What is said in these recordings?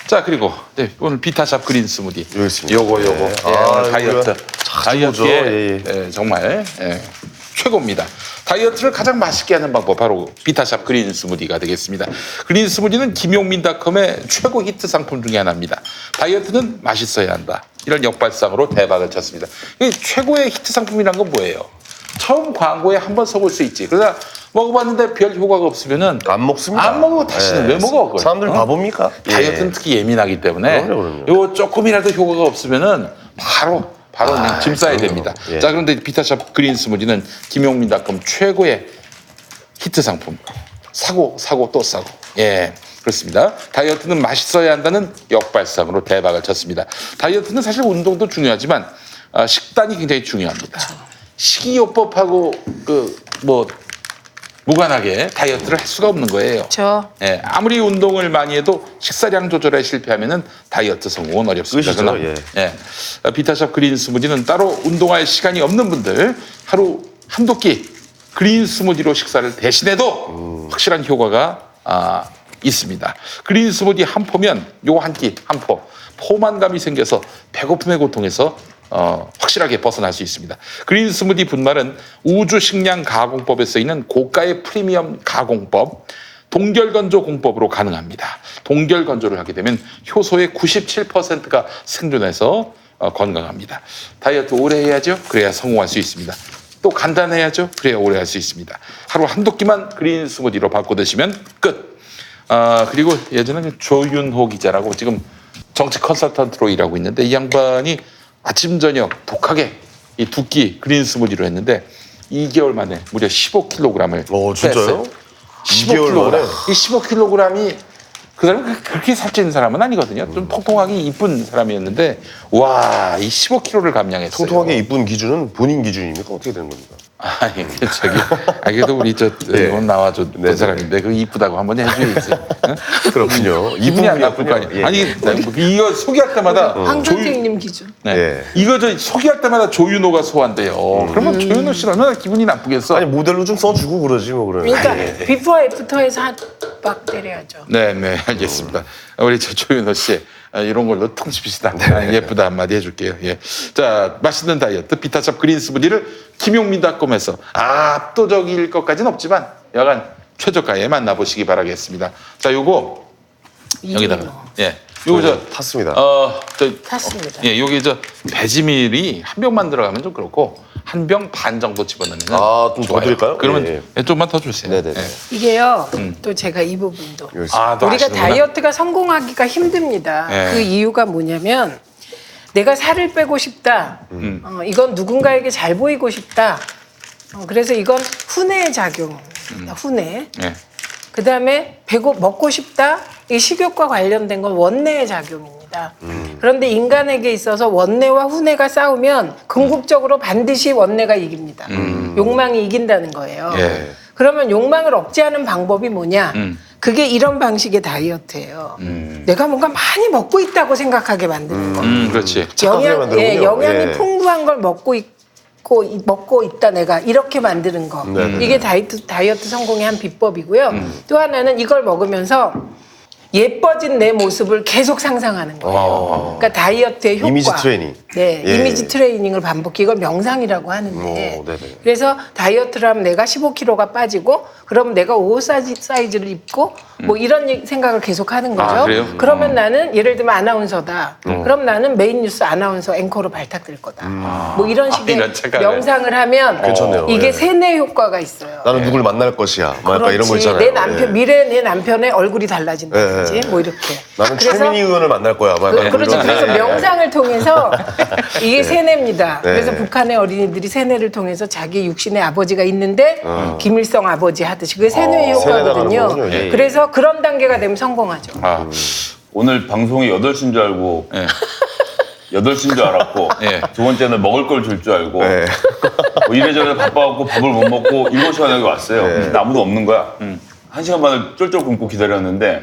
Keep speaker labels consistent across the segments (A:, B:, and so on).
A: 자, 그리고 네, 오늘 비타샵 그린 스무디.
B: 여기 있습니다.
A: 요거.
B: 네.
A: 예,
B: 아,
A: 오늘 다이어트. 다이어트에
B: 예.
A: 예, 정말 최고입니다. 다이어트를 가장 맛있게 하는 방법 바로 비타샵 그린 스무디가 되겠습니다. 그린 스무디는 김용민닷컴의 최고 히트 상품 중에 하나입니다. 다이어트는 맛있어야 한다. 이런 역발상으로 대박을 쳤습니다. 이 최고의 히트 상품이란 건 뭐예요? 처음 광고에 한번 써볼 수 있지. 그러다 먹어봤는데 별 효과가 없으면은
B: 안 먹습니다.
A: 안 먹어 다시는 왜 먹어? 그걸?
B: 사람들 바보입니까?
A: 다이어트는 특히 예민하기 때문에
B: 그럼요.
A: 요 조금이라도 효과가 없으면은 바로 그냥 짐 싸야 됩니다.
B: 예.
A: 자, 그런데 비타샵 그린 스무디는 김용민닷컴 최고의 히트 상품. 사고 또 사고. 예, 그렇습니다. 다이어트는 맛있어야 한다는 역발상으로 대박을 쳤습니다. 다이어트는 사실 운동도 중요하지만 식단이 굉장히 중요합니다. 식이요법하고 무관하게 다이어트를 할 수가 없는 거예요.
C: 그렇죠.
A: 예, 아무리 운동을 많이 해도 식사량 조절에 실패하면은 다이어트 성공은 어렵습니다.
B: 끝이죠,
A: 그러나, 비타샵 그린 스무디는 따로 운동할 시간이 없는 분들 하루 한두 끼 그린 스무디로 식사를 대신해도 확실한 효과가 있습니다. 그린 스무디 한 포면 요거 한 끼 한 포 포만감이 생겨서 배고픔의 고통에서 확실하게 벗어날 수 있습니다. 그린 스무디 분말은 우주 식량 가공법에 쓰이는 고가의 프리미엄 가공법, 동결건조 공법으로 가능합니다. 동결건조를 하게 되면 효소의 97%가 생존해서 건강합니다. 다이어트 오래 해야죠. 그래야 성공할 수 있습니다. 또 간단해야죠. 그래야 오래 할 수 있습니다. 하루 한두 끼만 그린 스무디로 바꿔 드시면 끝. 그리고 예전에 조윤호 기자라고 지금 정치 컨설턴트로 일하고 있는데 이 양반이 아침 저녁 독하게 이 두 끼 그린 스무디로 했는데 2개월 만에 무려 15kg을
B: 진짜요?
A: 뺐어요.
B: 2개월 만에?
A: 이 15kg이 그 사람은 그렇게 살찌는 사람은 아니거든요. 좀 통통하게 이쁜 사람이었는데 와, 이 15kg를 감량했어요.
B: 통통하게 이쁜 기준은 본인 기준입니까? 어떻게 되는 겁니까?
A: 아니, 그래도 우리 오늘 나와줬던 사람인데 그 이쁘다고 한번 해줘야지. 응?
B: 그렇군요.
A: 기분이 안 나쁠 거 아니에요.
B: 예.
A: 아니, 이거 소개할 때마다
C: 황선택님 기준.
A: 네.
B: 예.
A: 이거 소개할 때마다 조윤호가 소환돼요. 그러면 조윤호 씨는 얼마나 기분이 나쁘겠어?
B: 아니 모델로 좀 써주고 그러지 뭐 그러면.
C: 그러니까 비포 애프터에서 빡 때려야죠.
A: 네, 알겠습니다. 우리 조윤호 씨 이런 걸로 통치비시다. 예쁘다 한마디 해줄게요. 예. 자, 맛있는 다이어트 비타샵 그린 스무디를 김용민닷컴에서 압도적일 것까지는 없지만 여간 최저가에 만나보시기 바라겠습니다. 자, 요거 여기다가 요거
B: 탔습니다.
C: 탔습니다.
A: 예, 요게 배지밀이 한 병만 들어가면 좀 그렇고 한 병 반 정도 집어넣으면
B: 좀 더
A: 좋아요.
B: 드릴까요?
A: 그러면 좀만 더 주세요.
B: 네네네.
C: 이게요. 또 제가 이 부분도
B: 여기
A: 또
C: 우리가
A: 아시는구나.
C: 다이어트가 성공하기가 힘듭니다.
A: 네.
C: 그 이유가 뭐냐면 내가 살을 빼고 싶다. 이건 누군가에게 잘 보이고 싶다. 그래서 이건 훈의 작용입니다. 훈의.
A: 예.
C: 그다음에 먹고 싶다. 이 식욕과 관련된 건 원내의 작용입니다. 그런데 인간에게 있어서 원내와 훈내가 싸우면 궁극적으로 반드시 원내가 이깁니다. 욕망이 이긴다는 거예요.
A: 예.
C: 그러면 욕망을 억제하는 방법이 뭐냐? 그게 이런 방식의 다이어트예요. 내가 뭔가 많이 먹고 있다고 생각하게 만드는 거.
A: 그렇지.
B: 착각하게 만드는군요.
C: 영양이
B: 예.
C: 풍부한 걸 먹고 있다 내가 이렇게 만드는 거. 이게 다이어트 성공의 한 비법이고요. 또 하나는 이걸 먹으면서 예뻐진 내 모습을 계속 상상하는 거예요. 그러니까 다이어트의 효과.
B: 이미지 트레이닝.
C: 네,
B: 예.
C: 이미지 트레이닝을 반복해 이걸 명상이라고 하는데
B: 네네.
C: 그래서 다이어트를 하면 내가 15kg가 빠지고 그럼 내가 옷 사이즈를 입고 뭐 이런 생각을 계속 하는 거죠.
A: 그래요?
C: 그러면 나는 예를 들면 아나운서다. 그럼 나는 메인 뉴스 아나운서 앵커로 발탁될 거다. 뭐 이런 식의
A: 이런 착각을.
C: 명상을 하면
B: 괜찮네요.
C: 이게
B: 예.
C: 세뇌 효과가 있어요.
B: 나는 누굴 만날 것이야. 뭐 약간 이런 거
C: 그렇지.
B: 있잖아요.
C: 내 남편
B: 예.
C: 미래 내 남편의 얼굴이 달라진다든지
B: 예.
C: 뭐 이렇게.
B: 나는
C: 그래서
B: 최민희 의원을 만날 거야. 막 약간
C: 그렇죠.
B: 이런
C: 그래서 명상을 통해서 이게 세뇌입니다.
B: 네.
C: 그래서 북한의 어린이들이 세뇌를 통해서 자기 육신의 아버지가 있는데 김일성 아버지 하듯이 그게 세뇌의 효과거든요.
B: 세뇌가 그러는군요. 예.
C: 그래서 그런 단계가 되면 성공하죠.
D: 오늘 방송이 8시인 줄 알고
A: 예.
D: 8시인 줄 알았고
A: 예.
D: 두 번째는 먹을 걸 줄 줄 알고
B: 네.
D: 뭐 이래저래 바빠갖고 밥을 못 먹고 7시간 여기 왔어요. 근데 아무도 없는 거야. 1시간 반을 쫄쫄 굶고 기다렸는데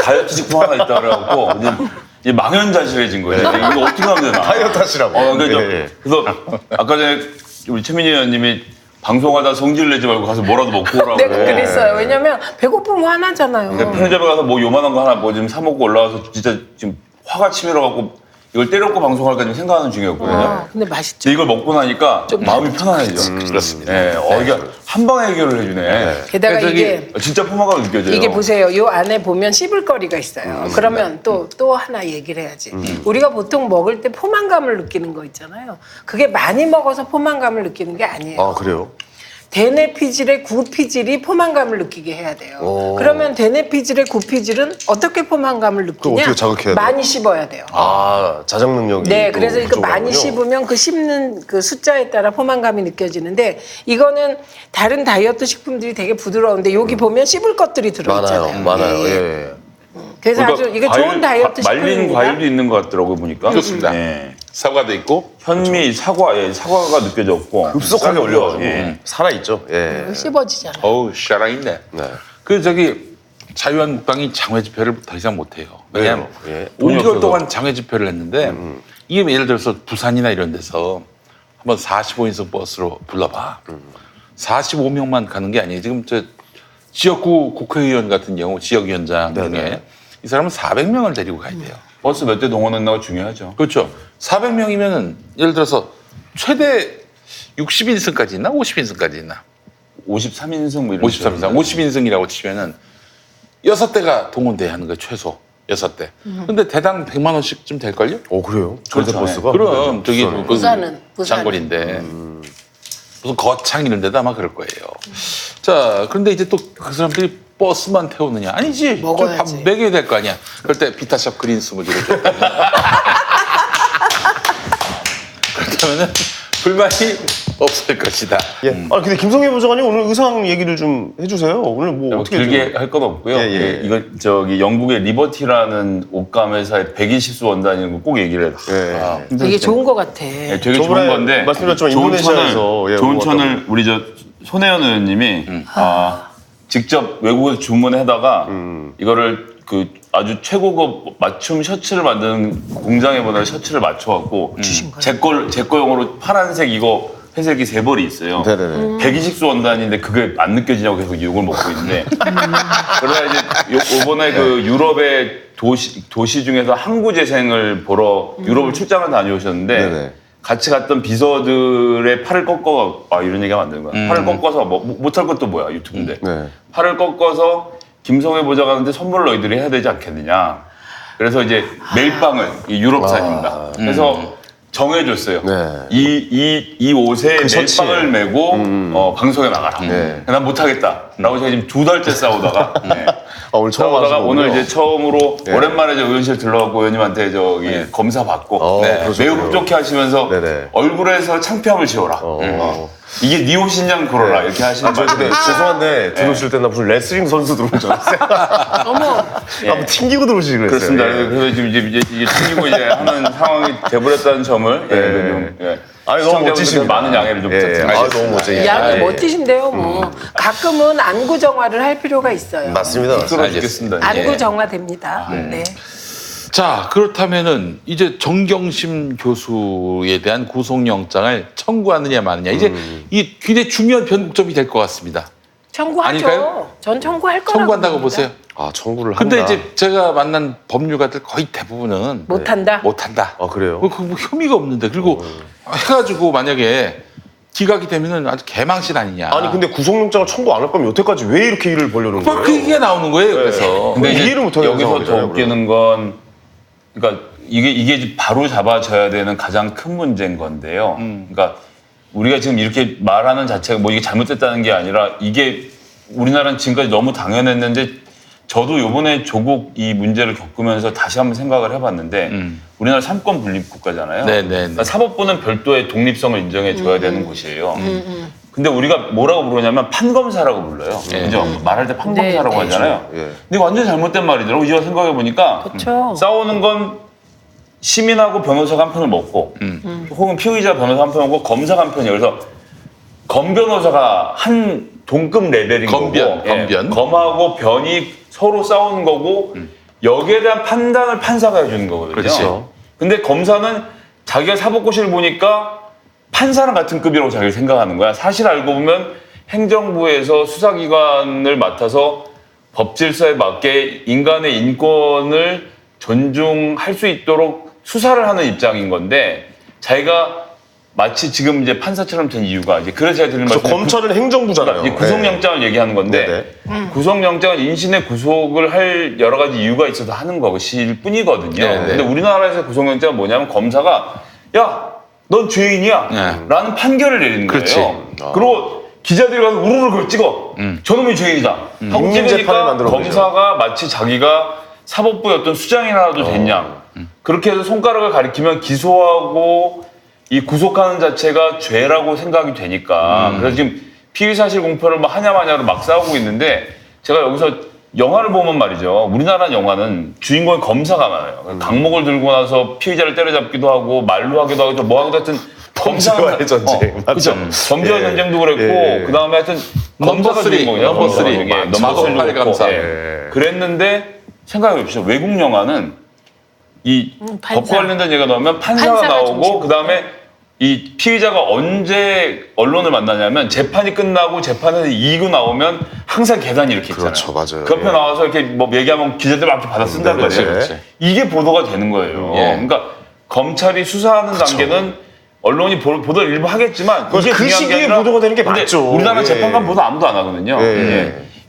D: 다이어트 식품 하나 있다 그래갖고 그냥 이제 망연자실해진 거예요. 이거 어떻게 하면 되나.
B: 다이어트 하시라고.
D: 그래서,
B: 예.
D: 그래서 아까 전에 우리 최민희 의원님이 방송하다 성질 내지 말고 가서 뭐라도 먹고 오라고.
C: 내가 그랬어요. 왜냐면 배고프면 화나잖아요.
D: 근데 편의점에 가서 뭐 요만한 거 하나 뭐 좀 사 먹고 올라와서 진짜 지금 화가 치밀어 갖고 이걸 때려놓고 방송할까 좀 생각하는 중이었거든요.
C: 근데 맛있죠.
D: 근데 이걸 먹고 나니까 좀 마음이 편안해져.
A: 그렇습니다.
D: 네, 이게 한 방에 해결을 해주네.
C: 게다가
A: 저기
C: 이게
D: 진짜 포만감 느껴져요.
C: 이게 보세요. 요 안에 보면 씹을 거리가 있어요. 그러면 또 하나 얘기를 해야지. 우리가 보통 먹을 때 포만감을 느끼는 거 있잖아요. 그게 많이 먹어서 포만감을 느끼는 게 아니에요.
B: 아 그래요?
C: 대뇌 피질의 구피질이 포만감을 느끼게 해야 돼요.
B: 오.
C: 그러면 대뇌 피질의 구피질은 어떻게 포만감을 느끼냐?
B: 어떻게 자극해야 돼요?
C: 많이 씹어야 돼요.
B: 아 자정 능력이.
C: 네,
B: 또
C: 그래서 이거 많이
B: 부족하군요.
C: 씹으면 그 씹는 그 숫자에 따라 포만감이 느껴지는데 이거는 다른 다이어트 식품들이 되게 부드러운데 여기 보면 씹을 것들이 들어있잖아요.
B: 많아요.
C: 예.
B: 예.
C: 그래서 아주 이게 좋은 다이어트
D: 말린
C: 식품입니다.
D: 과일도 있는 것 같더라고요 보니까.
A: 그렇습니다.
D: 네.
A: 사과도 있고
D: 현미, 사과가 느껴졌고
B: 급속하게
D: 쌀이요.
B: 올려가지고
D: 예.
B: 살아 있죠. 예.
C: 씹어지잖아요.
A: 어우 샤랑있네.
B: 네.
A: 그 저기 자유한국당이 장외 집회를 더 이상 못 해요. 왜냐하면
B: 예.
A: 5개월 동안 장외 집회를 했는데 이게 예를 들어서 부산이나 이런 데서 한번 45인승 버스로 불러봐. 45명만 가는 게 아니에요. 지금 저 지역구 국회의원 같은 경우 지역위원장 중에
B: 네네.
A: 이 사람은 400명을 데리고 가야 돼요.
D: 버스 몇 대 동원했나가 중요하죠.
A: 그렇죠. 400명이면은 예를 들어서 최대 60인승까지 있나 50인승까지 있나
D: 53인승 뭐 이런
A: 53인승 50인승이라고 치면은 6대가 동원돼야 하는 거예요 최소 6대. 근데 대당 100만 원씩쯤 될걸요?
B: 오 그래요? 전세
D: 그렇죠.
B: 버스가?
A: 그럼 저기 그
C: 부산은.
A: 장거리인데 무슨 거창 이런 데도 아마 그럴 거예요. 자 그런데 이제 또 그 사람들이 버스만 태우느냐 아니지 좀
C: 먹어야지.
A: 밥 먹여야 될 거 아니야. 그럴 때 비타샵 그린 스무디를 줬다면 그렇다면은 불만이 없을 것이다.
B: 예. 아 근데 김성애 부장관님 오늘 의상 얘기를 좀 해주세요. 오늘 뭐 어떻게
D: 길게 할 건 없고요.
B: 예, 예.
D: 이거 저기 영국의 리버티라는 옷감 회사의 120수 원단이는 거 꼭 얘기를 해요.
B: 예.
C: 이게 좋은 것 같아.
D: 네, 되게
B: 저번에
D: 좋은 건데
B: 말씀드렸지만
D: 좋은
B: 인도네시아에서
D: 천을,
B: 예,
D: 좋은
B: 온 것
D: 천을 우리 저 손혜연 의원님이 직접 외국에서 주문하다가 이거를 그 아주 최고급 맞춤 셔츠를 만드는 공장에 보내 셔츠를 맞춰갖고 제 거용으로 파란색 이거 회색이 3벌이 있어요.
B: 네네네.
D: 120수 원단인데 그게 안 느껴지냐고 계속 욕을 먹고 있는데 그러다 이제 요번에 그 유럽의 도시 중에서 항구 재생을 보러 유럽을 출장을 다녀오셨는데
B: 네네.
D: 같이 갔던 비서들의 팔을 꺾어 이런 얘기하면 안 되는 거야. 팔을 꺾어서 뭐 못할 것도 뭐야 유튜브인데
B: 네.
D: 팔을 꺾어서 김성애 보좌관한테 선물 너희들이 해야 되지 않겠느냐. 그래서 이제 멜빵을 이 유럽산입니다. 그래서 정해줬어요.
B: 네.
D: 이 옷에
B: 그 셔츠에.
D: 멜빵을 메고 방송에 나가라.
B: 네.
D: 난 못하겠다라고 제가 지금 2달째 싸우다가 네.
B: 아, 오늘 처음
D: 싸우다가
B: 하시는
D: 오늘
B: 거군요.
D: 이제 처음으로
B: 네.
D: 오랜만에 저 의원실 들러가고 의원님한테 저기 검사 받고 매우
B: 그러셨군요.
D: 흡족해 하시면서
B: 네네.
D: 얼굴에서 창피함을 지워라. 이게 네 옷이냐 그러라 이렇게 하시는
B: 저 근데 죄송한데 들어오실 때나 무슨 레슬링 선수 들어온 줄 알았어요.
C: 어머,
B: 한번 튕기고 들어오시지 그랬어요.
D: 그렇습니다.
B: 예.
D: 그래서 지금 이제 이게 튕기고 이제 하는 상황이 돼버렸다는 점을
B: 아니 너무
D: 시청자분들께서
B: 멋지십니다.
D: 많은 양해를 좀
B: 예.
D: 부탁드립니다.
B: 아 너무 멋지게.
C: 양이
B: 예.
C: 멋지신데요. 뭐 가끔은 안구 정화를 할 필요가 있어요.
B: 맞습니다.
D: 부끄러워 죽겠습니다.
C: 안구 정화됩니다. 네.
A: 자 그렇다면은 이제 정경심 교수에 대한 구속영장을 청구하느냐 마느냐 이제 이 굉장히 중요한 변곡점이 될 것 같습니다.
C: 청구하죠.
A: 아닐까요?
C: 전 청구할 거라고
A: 청구한다고
C: 봅니다.
A: 보세요.
B: 아 청구를
A: 근데
B: 한다.
A: 이제 제가 만난 법률가들 거의 대부분은
C: 못한다.
A: 못한다.
B: 아 그래요?
A: 뭐 혐의가 없는데 그리고 해가지고 만약에 기각이 되면은 아주 개망신 아니냐.
B: 아니 근데 구속영장을 청구 안 할 거면 여태까지 왜 이렇게 일을 벌려는 거예요?
A: 그 얘기가 나오는 거예요. 그래서
D: 근데 이제
B: 이해를 못하는
D: 여기서 더
B: 상황이잖아요,
D: 웃기는 건 그러니까 이게 바로 잡아져야 되는 가장 큰 문제인 건데요. 그러니까 우리가 지금 이렇게 말하는 자체가 뭐 이게 잘못됐다는 게 아니라 이게 우리나라는 지금까지 너무 당연했는데 저도 요번에 조국 이 문제를 겪으면서 다시 한번 생각을 해봤는데 우리나라 삼권 분립 국가잖아요.
A: 네네네.
D: 그러니까 사법부는 별도의 독립성을 인정해 줘야 되는 곳이에요. 근데 우리가 뭐라고 부르냐면 판검사라고 불러요. 그죠? 말할 때 판검사라고
C: 네, 네.
D: 하잖아요.
B: 예.
D: 근데 이거 완전 잘못된 말이더라고. 이제 생각해 보니까
C: 그렇죠.
D: 싸우는 건 시민하고 변호사가 한 편을 먹고 혹은 피의자 변호사 한 편 먹고 검사가 한 편이에요. 그래서 검 변호사가 한 동급 레벨인
A: 검변,
D: 거고
A: 검변.
D: 검하고 변이 서로 싸우는 거고 여기에 대한 판단을 판사가 해주는 거거든요.
A: 그렇죠.
D: 근데 검사는 자기가 사법고시를 보니까 판사랑 같은 급이라고 자기를 생각하는 거야. 사실 알고 보면 행정부에서 수사기관을 맡아서 법 질서에 맞게 인간의 인권을 존중할 수 있도록 수사를 하는 입장인 건데 자기가 마치 지금 이제 판사처럼 된 이유가 이제 그래서 제가 드리는 말씀
B: 검찰은 행정부잖아요.
D: 이제 구속영장을 얘기하는 건데 구속영장은 인신의 구속을 할 여러 가지 이유가 있어서 하는 것일 뿐이거든요. 근데 우리나라에서 구속영장은 뭐냐면 검사가 야, 넌 죄인이야 라는 판결을 내리는 거예요. 그리고 기자들이 가서 우르르 그걸 찍어. 저놈이 죄인이다. 하고 찍으니까 검사가 마치 자기가 사법부의 어떤 수장이라도 됐냐. 그렇게 해서 손가락을 가리키면 기소하고 이 구속하는 자체가 죄라고 생각이 되니까 그래서 지금 피의사실 공표를 막 하냐마냐로 막 싸우고 있는데 제가 여기서 영화를 보면 말이죠. 우리나라 영화는 주인공이 검사가 많아요. 강목을 들고 나서 피의자를 때려잡기도 하고 말로 하기도 하고 뭐 하기도 하여튼
B: 범죄와의 전쟁.
D: 그렇죠. 범죄와 전쟁도 그랬고 그 다음에 하여튼 검사가 주인공이야.
A: 넘버 3 마법팔 감사.
D: 그랬는데 생각해봅시다. 외국 영화는 이
C: 판사.
D: 법과 관련된 얘기가 나오면 판사가 나오고
C: 중심으로.
D: 그 다음에 이 피의자가 언제 언론을 만나냐면 재판이 끝나고 재판에서 이기고 나오면 항상 계단이 이렇게 있잖아요.
B: 그렇죠, 맞아요.
D: 그 옆에 나와서 이렇게 뭐 얘기하면 기자들 막 받아 쓴단 말이에요. 이게 보도가 되는 거예요. 그러니까 검찰이 수사하는 단계는 언론이 보도를 일부 하겠지만 이게
B: 그
D: 중요한 게
B: 시기에
D: 아니라
B: 보도가 되는 게
D: 근데
B: 맞죠.
D: 우리나라 재판관 보도 아무도 안 하거든요.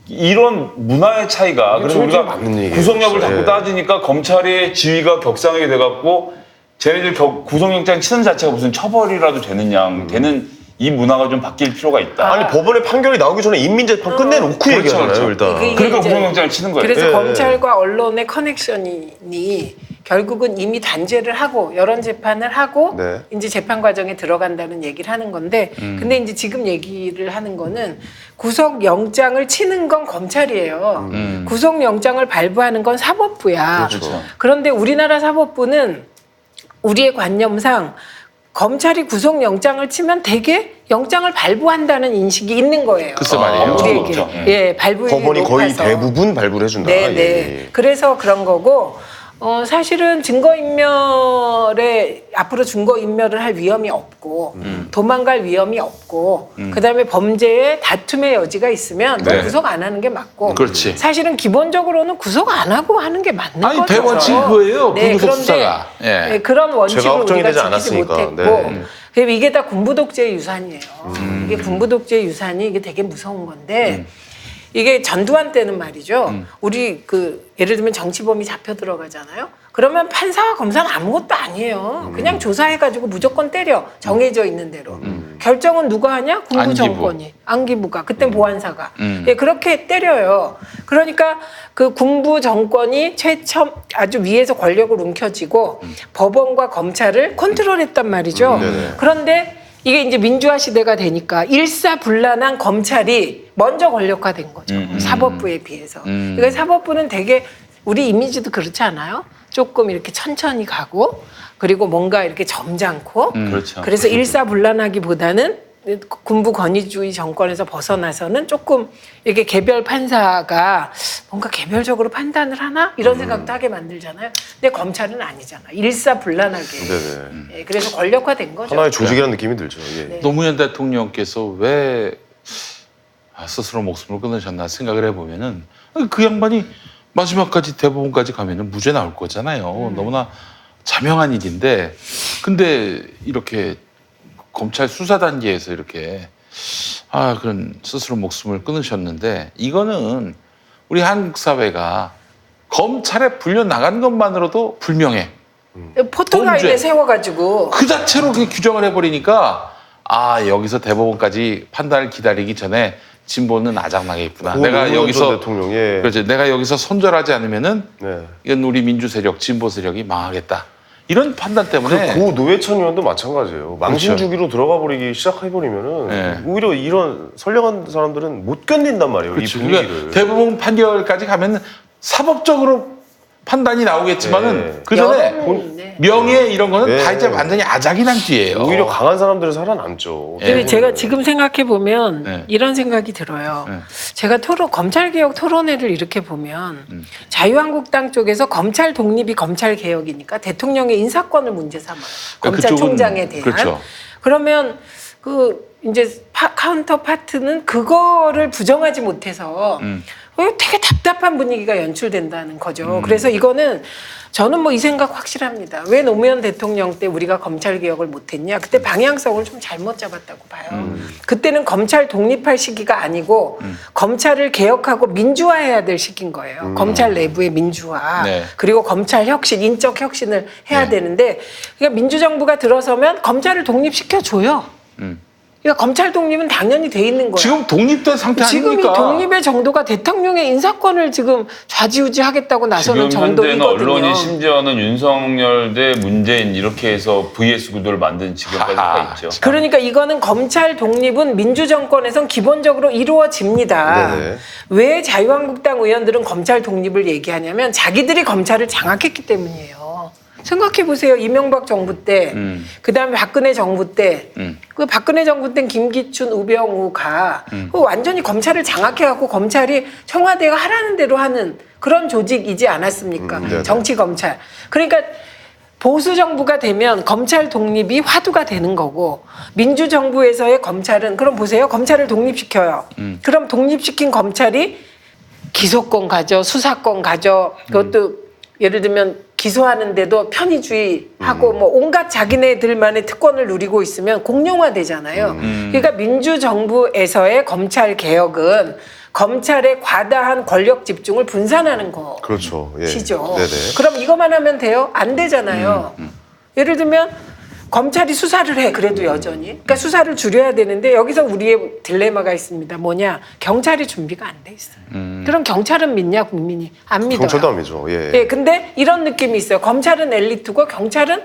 D: 이런 문화의 차이가 그래서 우리가 구속력을 자꾸 따지니까 검찰의 지위가 격상하게 돼갖고 쟤네들 구속영장 치는 자체가 무슨 처벌이라도 되는 이 문화가 좀 바뀔 필요가 있다.
B: 아니 법원의 판결이 나오기 전에 인민재판 끝내놓고 얘기하잖아요. 일단.
D: 그러니까 구속영장을 치는 거예요.
C: 그래서 검찰과 언론의 커넥션이 결국은 이미 단죄를 하고 여론 재판을 하고 이제 재판 과정에 들어간다는 얘기를 하는 건데 근데 이제 지금 얘기를 하는 거는 구속영장을 치는 건 검찰이에요. 구속영장을 발부하는 건 사법부야.
D: 그렇죠.
C: 그런데 우리나라 사법부는 우리의 관념상 검찰이 구속영장을 치면 대개 영장을 발부한다는 인식이 있는 거예요.
A: 글쎄 말이에요.
C: 우리에게. 예, 발부율이
B: 법원이 거의
C: 높아서.
B: 대부분 발부를 해준다.
C: 네, 네. 그래서 그런 거고 사실은 증거인멸에 앞으로 증거인멸을 할 위험이 없고 도망갈 위험이 없고 그다음에 범죄에 다툼의 여지가 있으면
A: 네.
C: 구속 안 하는 게 맞고
A: 그렇지.
C: 사실은 기본적으로는 구속 안 하고 하는 게 맞는
A: 아니,
C: 거죠.
A: 대원칙 그거예요. 불구속
C: 그런데
A: 수사가. 예.
C: 네, 그런 원칙을
B: 제가 확정이
C: 우리가
B: 되지
C: 지키지
B: 않았으니까.
C: 못했고
B: 네.
C: 그리고 이게 다 군부독재의 유산이에요. 이게 군부독재의 유산이 이게 되게 무서운 건데 이게 전두환 때는 말이죠. 우리 예를 들면 정치범이 잡혀 들어가잖아요. 그러면 판사와 검사는 아무것도 아니에요. 그냥 조사해가지고 무조건 때려. 정해져 있는 대로. 결정은 누가 하냐? 군부 정권이. 안기부가. 그땐 보안사가. 예, 그렇게 때려요. 그러니까 그 군부 정권이 최첨 아주 위에서 권력을 움켜쥐고 법원과 검찰을 컨트롤했단 말이죠. 그런데 이게 이제 민주화 시대가 되니까 일사불란한 검찰이 먼저 권력화된 거죠. 사법부에 비해서. 그러니까 사법부는 되게 우리 이미지도 그렇지 않아요? 조금 이렇게 천천히 가고 그리고 뭔가 이렇게 점잖고
D: 그렇죠.
C: 그래서 일사불란하기보다는 군부 권위주의 정권에서 벗어나서는 조금 이렇게 개별 판사가 뭔가 개별적으로 판단을 하나 이런 생각도 하게 만들잖아요. 근데 검찰은 아니잖아. 일사불란하게. 예, 그래서 권력화된 거죠.
B: 하나의 조직이라는 느낌이 들죠. 예.
C: 네.
A: 노무현 대통령께서 왜 스스로 목숨을 끊으셨나 생각을 해보면은 그 양반이 마지막까지 대법원까지 가면은 무죄 나올 거잖아요. 너무나 자명한 일인데 근데 이렇게 검찰 수사 단계에서 이렇게 그런 스스로 목숨을 끊으셨는데 이거는 우리 한국 사회가 검찰에 불려 나간 것만으로도 불명예.
C: 포토라인에
A: 범죄.
C: 세워가지고
A: 그 자체로 그렇게 규정을 해버리니까 여기서 대법원까지 판단을 기다리기 전에 진보는 아작나겠구나. 내가 여기서
B: 대통령이
A: 그렇지. 내가 여기서 손절하지 않으면은
B: 네.
A: 이건 우리 민주 세력, 진보 세력이 망하겠다. 이런 판단 때문에
B: 고 노회찬 의원도 마찬가지예요. 망신 주기로 들어가 버리기 시작해버리면은
A: 네.
B: 오히려 이런 선량한 사람들은 못 견딘단 말이에요.
A: 그렇죠.
B: 이 분위기를.
A: 그러니까 대법원 판결까지 가면 사법적으로 판단이 나오겠지만은 그 전에
C: 여론은, 네.
A: 명예 이런 거는 다
B: 네.
A: 이제 완전히 아작이 난 뒤예요.
B: 오히려 강한 사람들은 살아남죠.
A: 예.
C: 근데 제가 지금 생각해 보면
A: 네.
C: 이런 생각이 들어요.
A: 네.
C: 제가 검찰개혁 토론회를 이렇게 보면 자유한국당 쪽에서 검찰 독립이 검찰개혁이니까 대통령의 인사권을 문제 삼아요.
A: 그러니까
C: 검찰총장에
A: 그쪽은
C: 대한.
A: 그렇죠.
C: 그러면 그 이제 카운터 파트는 그거를 부정하지 못해서 되게 답답한 분위기가 연출된다는 거죠. 그래서 이거는 저는 뭐 이 생각 확실합니다. 왜 노무현 대통령 때 우리가 검찰 개혁을 못했냐? 그때 방향성을 좀 잘못 잡았다고 봐요. 그때는 검찰 독립할 시기가 아니고 검찰을 개혁하고 민주화해야 될 시기인 거예요. 검찰 내부의 민주화
A: 네.
C: 그리고 검찰 혁신, 인적 혁신을 해야 되는데 그러니까 민주정부가 들어서면 검찰을 독립시켜줘요. 그러니까 검찰 독립은 당연히 돼 있는 거예요.
A: 지금 독립된 상태
C: 지금 이
A: 아닙니까?
C: 독립의 정도가 대통령의 인사권을 지금 좌지우지하겠다고 나서는
D: 지금 현대는
C: 정도이거든요.
D: 언론이 심지어는 윤석열 대 문재인 이렇게 해서 VS 구도를 만든 지금까지 가 있죠.
C: 그러니까 이거는 검찰 독립은 민주정권에선 기본적으로 이루어집니다.
B: 네네.
C: 왜 자유한국당 의원들은 검찰 독립을 얘기하냐면 자기들이 검찰을 장악했기 때문이에요. 생각해 보세요. 이명박 정부 때, 그다음에 박근혜 정부 때, 그 박근혜 정부 때 김기춘, 우병우가 그 완전히 검찰을 장악해갖고 검찰이 청와대가 하라는 대로 하는 그런 조직이지 않았습니까?
B: 네네.
C: 정치 검찰. 그러니까 보수 정부가 되면 검찰 독립이 화두가 되는 거고 민주 정부에서의 검찰은 그럼 보세요. 검찰을 독립시켜요. 그럼 독립시킨 검찰이 기소권 가져, 수사권 가져, 그것도 예를 들면 기소하는데도 편의주의하고 뭐 온갖 자기네들만의 특권을 누리고 있으면 공룡화되잖아요. 그러니까 민주정부에서의 검찰 개혁은 검찰의 과다한 권력 집중을 분산하는 거.
B: 그렇죠. 예.
C: 시죠.
B: 네네.
C: 그럼 이것만 하면 돼요? 안 되잖아요. 예를 들면 검찰이 수사를 해 그래도 여전히. 그러니까 수사를 줄여야 되는데 여기서 우리의 딜레마가 있습니다. 뭐냐? 경찰이 준비가 안 돼 있어요. 그럼 경찰은 믿냐 국민이? 안 믿어요.
B: 경찰도 안 믿죠. 예.
C: 예, 근데 이런 느낌이 있어요. 검찰은 엘리트고 경찰은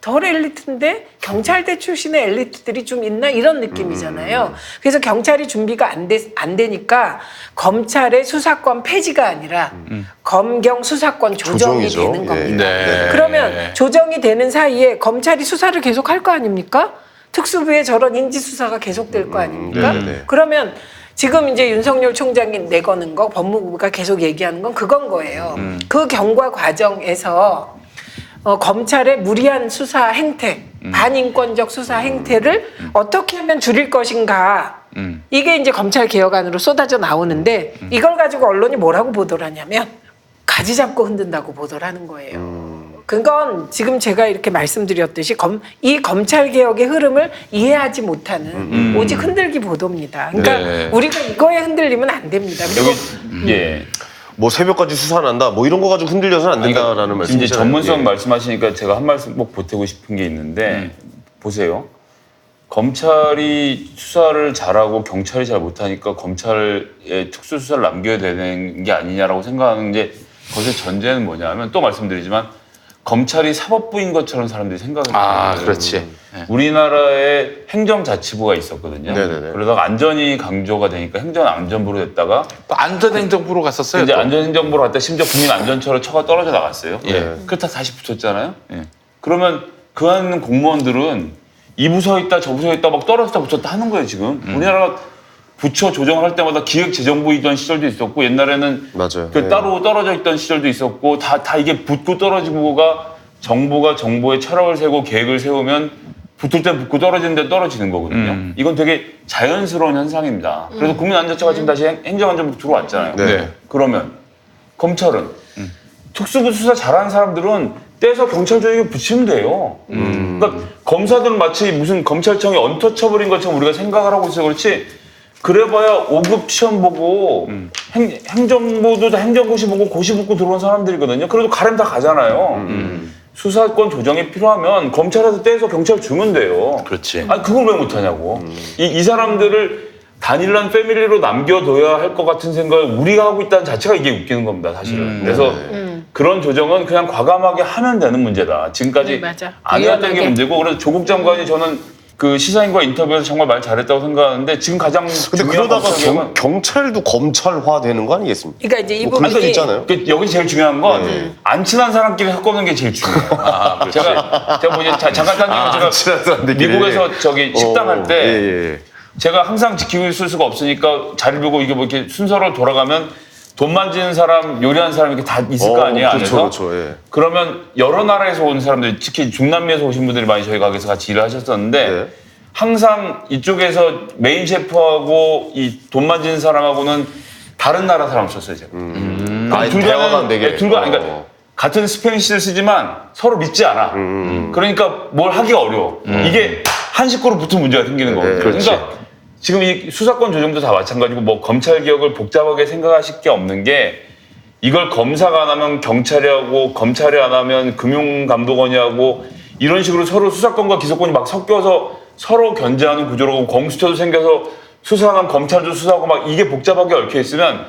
C: 덜 엘리트인데 경찰대 출신의 엘리트들이 좀 있나 이런 느낌이잖아요. 그래서 경찰이 준비가 안 되니까 검찰의 수사권 폐지가 아니라 검경 수사권 조정이
B: 조정이죠.
C: 되는 겁니다.
A: 네.
B: 네.
C: 그러면 조정이 되는 사이에 검찰이 수사를 계속 할 거 아닙니까? 특수부의 저런 인지수사가 계속될 거 아닙니까?
B: 네네.
C: 그러면 지금 이제 윤석열 총장이 내거는 거 법무부가 계속 얘기하는 건 그건 거예요. 그 경과 과정에서 검찰의 무리한 수사 행태, 반인권적 수사 행태를 어떻게 하면 줄일 것인가. 이게 이제 검찰 개혁안으로 쏟아져 나오는데 이걸 가지고 언론이 뭐라고 보도를 하냐면 가지 잡고 흔든다고 보도를 하는 거예요. 그건 지금 제가 이렇게 말씀드렸듯이 이 검찰 개혁의 흐름을 이해하지 못하는 오직 흔들기 보도입니다. 그러니까
A: 네.
C: 우리가 이거에 흔들리면 안 됩니다. 그리고
D: 여기 예.
B: 뭐 새벽까지 수사한다. 뭐 이런 거 가지고 흔들려서는 안 된다라는
D: 지금
B: 말씀이잖아요.
D: 이제 전문성
B: 예.
D: 말씀하시니까 제가 한 말씀 꼭 보태고 싶은 게 있는데 보세요. 검찰이 수사를 잘하고 경찰이 잘 못하니까 검찰에 특수수사를 남겨야 되는 게 아니냐라고 생각하는 게 거기서 전제는 뭐냐면 또 말씀드리지만 검찰이 사법부인 것처럼 사람들이 생각을 해요.
A: 그렇지. 네.
D: 우리나라에 행정자치부가 있었거든요.
B: 네네네.
D: 그러다가 안전이 강조가 되니까 행정안전부로 됐다가
A: 또 안전행정부로 갔었어요.
D: 이제
A: 또.
D: 안전행정부로 갔다 심지어 국민안전처로 처가 떨어져 나갔어요.
A: 예.
D: 그렇다 다시 붙었잖아요. 예. 그러면 그 안에 있는 공무원들은 이 부서에 있다 저 부서에 있다 막 떨어졌다 붙었다 하는 거예요 지금. 우리나라가 부처 조정을 할 때마다 기획재정부이던 시절도 있었고 옛날에는
B: 맞아요.
D: 그
B: 예.
D: 따로 떨어져 있던 시절도 있었고 다 이게 붙고 떨어지고가 정부가 정보의 철학을 세우고 계획을 세우면 붙을 때 붙고 떨어지는 데 떨어지는 거거든요. 이건 되게 자연스러운 현상입니다. 그래서 국민안전처가 지금 다시 행정안전부 들어왔잖아요.
B: 네.
D: 그러면 검찰은 특수부 수사 잘하는 사람들은 떼서 경찰 조직에 붙이면 돼요. 그러니까 검사들은 마치 무슨 검찰청이 언터처블인 것처럼 우리가 생각을 하고 있어 그렇지 그래봐야 5급 시험 보고 행정부도 다 행정고시 보고 고시 붙고 들어온 사람들이거든요. 그래도 가려면 다 가잖아요. 수사권 조정이 필요하면 검찰에서 떼서 경찰 주면 돼요.
A: 그렇지.
D: 아니 그걸 왜 못하냐고. 이 사람들을 단일한 패밀리로 남겨둬야 할 것 같은 생각을 우리가 하고 있다는 자체가 이게 웃기는 겁니다, 사실은. 그래서 그런 조정은 그냥 과감하게 하면 되는 문제다. 지금까지
C: 네, 맞아.
D: 안 해왔던 게
C: 유연하게.
D: 문제고 그래서 조국 장관이 저는 그 시사인과 인터뷰에서 정말 말 잘했다고 생각하는데 지금 가장
B: 근데
D: 중요한
B: 그러다가
D: 검찰개혁은
B: 경찰도 검찰화 되는 거 아니겠습니까?
C: 그러니까 이제 이
B: 뭐 그런 적
C: 부분이
B: 있잖아요.
D: 여기 제일 중요한 건 안 친한 사람끼리 섞어놓는 게 제일 중요해요. 제가 뭐 이제 잠깐 딴
B: 친한
D: 제가
B: 사람들끼리.
D: 미국에서 저기 식당 할 때
B: 예.
D: 제가 항상 지키고 있을 수가 없으니까 자리를 보고 이게 뭐 이렇게 순서로 돌아가면 돈 만지는 사람, 요리하는 사람 이렇게 다 있을 거 아니에요, 안에서?
B: 그렇죠. 예.
D: 그러면 여러 나라에서 온 사람들, 특히 중남미에서 오신 분들이 많이 저희 가게에서 같이 일을 하셨었는데
B: 네.
D: 항상 이쪽에서 메인 셰프하고 이 돈 만지는 사람하고는 다른 나라 사람 썼어요, 제가.
B: 아예 대화가 안 되게.
D: 그러니까 같은 스페니쉬를 쓰지만 서로 믿지 않아. 그러니까 뭘 하기가 어려워. 이게 한 식구로 붙은 문제가 생기는 거거든요.
B: 그렇지.
D: 그러니까 지금 이 수사권 조정도 다 마찬가지고 뭐 검찰 개혁을 복잡하게 생각하실 게 없는 게 이걸 검사가 안 하면 경찰이 하고 검찰이 안 하면 금융감독원이 하고 이런 식으로 서로 수사권과 기소권이 막 섞여서 서로 견제하는 구조로 공수처도 생겨서 수사하면 검찰도 수사하고 막 이게 복잡하게 얽혀 있으면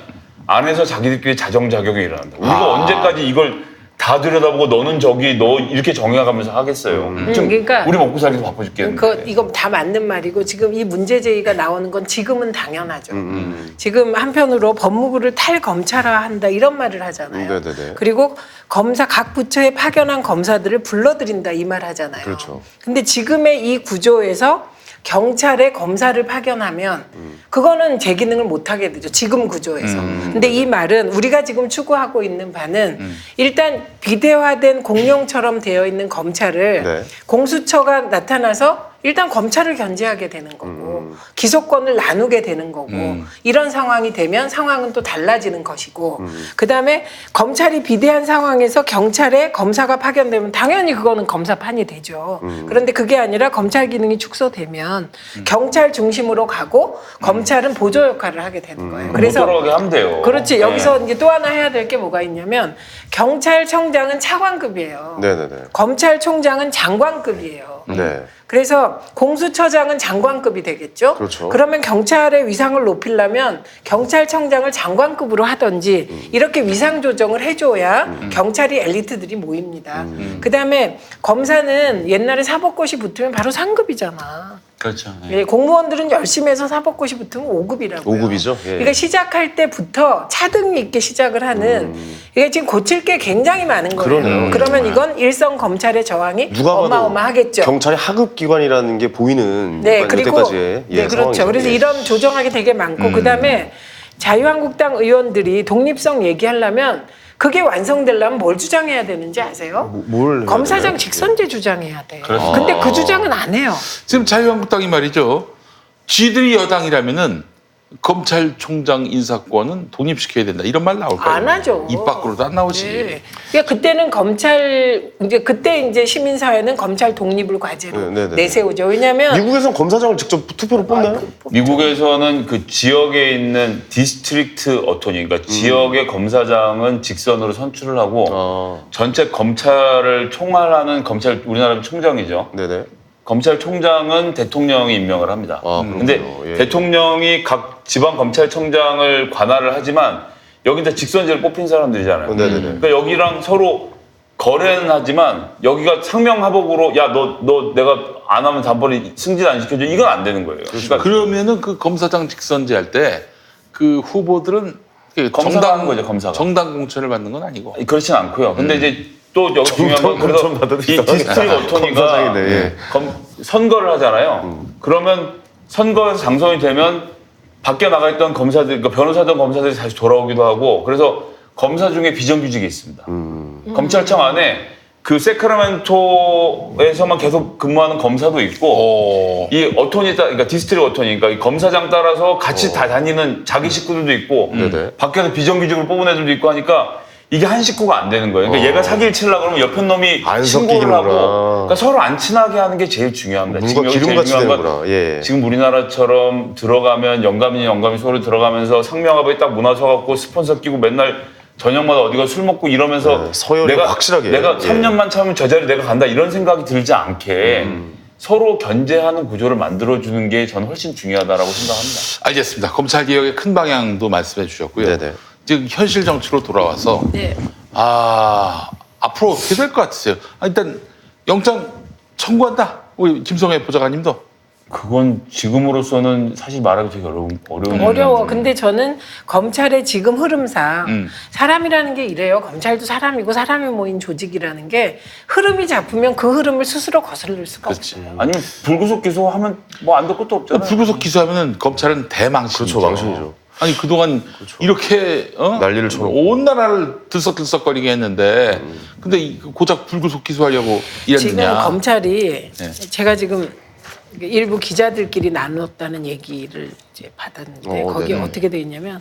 D: 안에서 자기들끼리 자정자격이 일어난다. 우리가 언제까지 이걸 다 들여다보고 너는 저기 너 이렇게 정해가면서 하겠어요. 좀
C: 그러니까
D: 우리 먹고 살기도 바빠 죽겠는데.
C: 이거 다 맞는 말이고 지금 이 문제 제기가 나오는 건 지금은 당연하죠. 지금 한편으로 법무부를 탈검찰화한다 이런 말을 하잖아요.
B: 네네네.
C: 그리고 각 부처에 파견한 검사들을 불러들인다 이 말 하잖아요.
B: 그렇죠.
C: 근데 지금의 이 구조에서 경찰에 검사를 파견하면 그거는 제 기능을 못하게 되죠. 지금 구조에서. 근데 이 말은 우리가 지금 추구하고 있는 바는 일단 비대화된 공룡처럼 되어 있는 검찰을
B: 네.
C: 공수처가 나타나서 일단 검찰을 견제하게 되는 거고 기소권을 나누게 되는 거고 이런 상황이 되면 상황은 또 달라지는 것이고 그다음에 검찰이 비대한 상황에서 경찰에 검사가 파견되면 당연히 그거는 검사판이 되죠. 그런데 그게 아니라 검찰 기능이 축소되면 경찰 중심으로 가고 검찰은 보조 역할을 하게 되는 거예요.
D: 못 돌아가게 하면 돼요.
C: 그렇지.
D: 네.
C: 여기서 이제 또 하나 해야 될 게 뭐가 있냐면 경찰청장은 차관급이에요.
B: 네네네.
C: 검찰총장은 장관급이에요.
B: 네.
C: 그래서 공수처장은 장관급이 되겠죠.
B: 그렇죠.
C: 그러면 경찰의 위상을 높이려면 경찰청장을 장관급으로 하든지 이렇게 위상 조정을 해줘야 경찰이 엘리트들이 모입니다. 그다음에 검사는 옛날에 사법고시 붙으면 바로 상급이잖아.
A: 그렇죠.
C: 예, 공무원들은 열심히 해서 사법고시 붙으면 5급이라고요.
B: 5급이죠. 예.
C: 그러니까 시작할 때부터 차등이 있게 시작을 하는 이게 지금 고칠 게 굉장히 많은 거예요.
B: 그러네요.
C: 그러면 이건 일선 검찰의 저항이
B: 누가 봐도
C: 어마어마하겠죠.
B: 경찰이 하급 기관이라는 게 보이는
C: 네,
B: 약간
C: 그리고
B: 여태까지의
C: 네, 그렇죠.
B: 상황이죠.
C: 그래서
B: 예.
C: 이런 조정하기 되게 많고 그다음에 자유한국당 의원들이 독립성 얘기하려면 그게 완성되려면 뭘 주장해야 되는지 아세요?
B: 뭘 해야
C: 검사장
B: 되나요?
C: 직선제 주장해야 돼.
A: 그렇죠.
C: 근데 그 주장은 안 해요.
A: 지금 자유한국당이 말이죠. 지들이 여당이라면은 검찰총장 인사권은 독립시켜야 된다. 이런 말 나올 거예요.
C: 안 하죠.
A: 입 밖으로도 안 나오지.
C: 네. 그러니까 그때는 그때 이제 시민사회는 검찰 독립을 과제로
B: 네, 네, 네.
C: 내세우죠. 왜냐하면
B: 미국에서는 검사장을 직접 투표로 뽑나요?
D: 미국에서는 그 지역에 있는 디스트릭트 어토니, 그러니까 지역의 검사장은 직선으로 선출을 하고 전체 검찰을 총괄하는 우리나라 총장이죠.
B: 네네.
D: 검찰총장은 대통령이 임명을 합니다. 근데
B: 그렇군요. 예.
D: 대통령이 각 지방 검찰청장을 관할을 하지만 여기 다 직선제를 뽑힌 사람들이잖아요.
B: 네네네.
D: 그러니까 여기랑 서로 거래는 하지만 여기가 상명하복으로 야 너 내가 안 하면 단번에 승진 안 시켜줘 이건 안 되는 거예요. 그러니까
A: 그러면은 그 검사장 직선제 할 때 그 후보들은
D: 검사가 하는 거죠, 검사가.
A: 정당 공천을 받는 건 아니고.
D: 그렇진 않고요. 근데 이제 또 여기 중요한 건 그래서
B: 공천 받아도
D: 이
B: 이상하네.
D: 디스트릭 어토니가
B: 검사장이네, 예.
D: 선거를 하잖아요. 그러면 선거에서 당선이 되면 밖에 나가 있던 검사들, 그러니까 변호사든 검사들이 다시 돌아오기도 하고 그래서 검사 중에 비정규직이 있습니다. 검찰청 안에 그 세크라멘토에서만 계속 근무하는 검사도 있고 이 어토니 그러니까 디스트릭 어토니 그러니까 이 검사장 따라서 같이 다 다니는 자기 식구들도 있고
B: 네네.
D: 밖에서 비정규직으로 뽑은 애들도 있고 하니까 이게 한 식구가 안 되는 거예요. 그러니까 얘가 사기를 치려고 그러면 옆에 놈이
B: 안
D: 신고를
B: 섞이는구나.
D: 하고 그러니까 서로 안 친하게 하는 게 제일 중요합니다.
B: 물과
D: 여기 제일
B: 기름같이
D: 중요한 건
B: 되는구나. 예.
D: 지금 우리나라처럼 들어가면 영감이 서로 들어가면서 상명하복에 딱 문화 서갖고 스폰서 끼고 맨날 저녁마다 어디가 술 먹고 이러면서
B: 네, 서열이 확실하게.
D: 내가
B: 예.
D: 3년만 참으면 저 자리 내가 간다 이런 생각이 들지 않게 서로 견제하는 구조를 만들어주는 게 저는 훨씬 중요하다라고 생각합니다.
A: 알겠습니다. 검찰 개혁의 큰 방향도 말씀해 주셨고요.
B: 네네.
A: 지금 현실 정치로 돌아와서
C: 네.
A: 앞으로 어떻게 될 것 같으세요? 일단 영장 청구한다. 우리 김성애 보좌관님도.
D: 그건 지금으로서는 사실 말하기 되게 어려운
C: 어려워. 근데 저는 검찰의 지금 흐름상 사람이라는 게 이래요. 검찰도 사람이고 사람이 모인 조직이라는 게 흐름이 잡히면 그 흐름을 스스로 거슬릴 수가 없어요.
D: 아니면 불구속 기소하면 뭐 안 될 것도 없잖아요.
A: 불구속 기소하면은 검찰은 대망신이죠.
B: 그렇죠, 망신이죠.
A: 아니 그동안 이렇게
B: 난리를 쳐놓고.
A: 온 나라를 들썩들썩거리게 했는데 근데 고작 불구속 기소하려고
C: 지금
A: 이랬느냐.
C: 검찰이
A: 네.
C: 제가 지금 일부 기자들끼리 나눴다는 얘기를 이제 받았는데 거기에
B: 네네.
C: 어떻게 돼 있냐면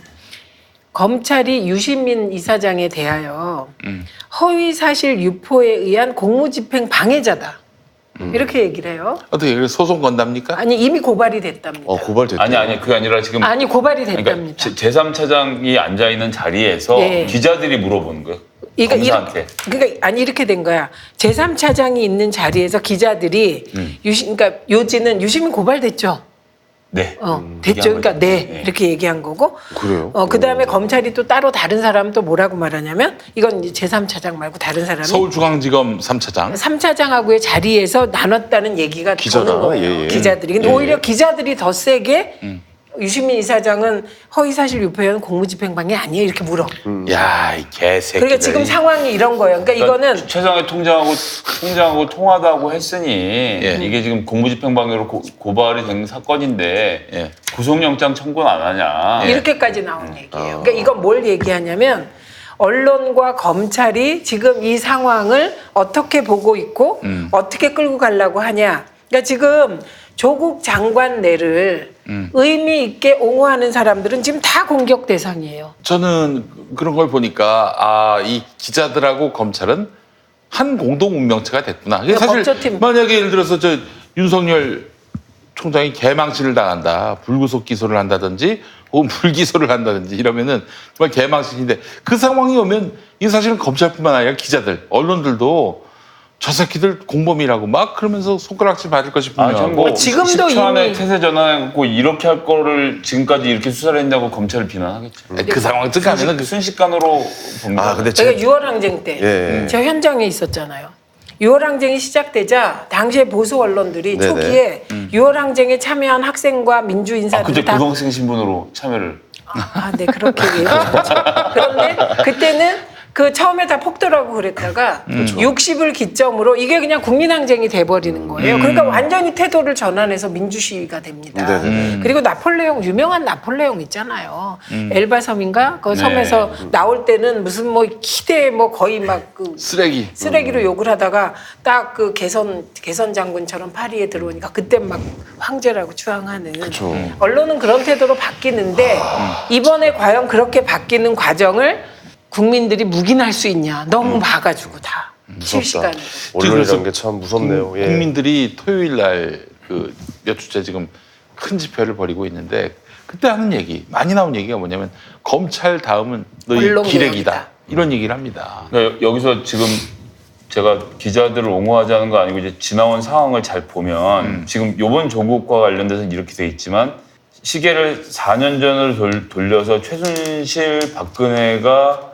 C: 검찰이 유시민 이사장에 대하여 허위 사실 유포에 의한 공무집행 방해자다. 이렇게 얘기를 해요.
A: 어떻게 그래서 소송 건답니까?
C: 아니 이미 고발이 됐답니다.
B: 고발됐대.
D: 아니 그게 아니라 지금
C: 아니 고발이
D: 그러니까
C: 됐답니다.
D: 제3차장이 앉아 있는 자리에서
C: 네.
D: 기자들이 물어보는 거예요.
C: 그러니까
D: 검사한테.
C: 그러니까 아니 이렇게 된 거야. 제3차장이 있는 자리에서 기자들이 그러니까 요지는 유시민 고발됐죠.
D: 네.
C: 됐죠. 그러니까 네,
D: 네.
C: 이렇게 얘기한 거고.
B: 그래요?
C: 그다음에 검찰이 또 따로 다른 사람 또 뭐라고 말하냐면 이건 이제 제3차장 말고 다른 사람이
A: 서울중앙지검 3차장.
C: 3차장하고의 자리에서 나눴다는 얘기가
B: 기자가?
C: 도는 거예요.
B: 예, 예.
C: 기자들이. 근데
B: 예.
C: 오히려 기자들이 더 세게 유시민 이사장은 허위사실 유포에는 공무집행방해 아니에요 이렇게 물어.
A: 야, 이 개새끼.
C: 그러니까 지금 상황이 이런 거예요. 그러니까 이거는
D: 최상의 통장하고 통화다고 했으니 이게 지금 공무집행방해로 고발이 된 사건인데
A: 예.
D: 구속영장 청구는 안 하냐.
C: 이렇게까지 나온 얘기예요. 그러니까 이건 뭘 얘기하냐면 언론과 검찰이 지금 이 상황을 어떻게 보고 있고 어떻게 끌고 가려고 하냐. 그러니까 지금 조국 장관 내를 의미 있게 옹호하는 사람들은 지금 다 공격 대상이에요.
A: 저는 그런 걸 보니까 이 기자들하고 검찰은 한 공동 운명체가 됐구나. 이게 사실
C: 법조팀.
A: 만약에 예를 들어서 저 윤석열 총장이 개망신을 당한다, 불구속 기소를 한다든지 혹은 불기소를 한다든지 이러면은 정말 개망신인데 그 상황이 오면 이 사실은 검찰뿐만 아니라 기자들, 언론들도 저 새끼들 공범이라고 막 그러면서 손가락질 받을 것이 분명하고
D: 뭐
C: 지금도
D: 10초 안에
C: 이미-
D: 태세 전환했고 이렇게 할 거를 지금까지 이렇게 수사를 했냐고 검찰을 비난하겠죠.
A: 그 상황 뜨가면은
D: 순식간으로 봅니다.
B: 근데
C: 제가 6월 항쟁 때
B: 예.
C: 제가 현장에 있었잖아요. 6월 항쟁이 시작되자 당시에 보수 언론들이
B: 네네.
C: 초기에 6월 항쟁에 참여한 학생과 민주
D: 그때
C: 인사들이 다
D: 고등학생 신분으로 참여를.
C: 네 그렇게 얘기했죠. 그런데 그때는 그 처음에 다 폭도라고 그랬다가 60을 기점으로 이게 그냥 국민항쟁이 돼버리는 거예요. 그러니까 완전히 태도를 전환해서 민주시위가 됩니다. 그리고 나폴레옹 유명한 나폴레옹 있잖아요. 엘바섬인가 그 섬에서 나올 때는 무슨 뭐 기대 뭐 거의 막 그
A: 쓰레기로
C: 욕을 하다가 딱 그 개선 장군처럼 파리에 들어오니까 그때 막 황제라고 추앙하는 언론은 그런 태도로 바뀌는데 이번에 과연 그렇게 바뀌는 과정을 국민들이 묵인할 수 있냐 너무 봐가지고 다 실시간으로.
B: 언론이라는 게 참 무섭네요. 예.
A: 국민들이 토요일 날 그 몇 주째 지금 큰 집회를 벌이고 있는데 그때 하는 얘기 많이 나온 얘기가 뭐냐면 검찰 다음은 너희
C: 언론
A: 기레기다
C: 개혁이다.
A: 이런 얘기를 합니다.
D: 그러니까 여기서 지금 제가 기자들을 옹호하자는 거 아니고 이제 지나온 상황을 잘 보면 지금 이번 조국과 관련돼서는 이렇게 돼 있지만 시계를 4년 전으로 돌려서 최순실 박근혜가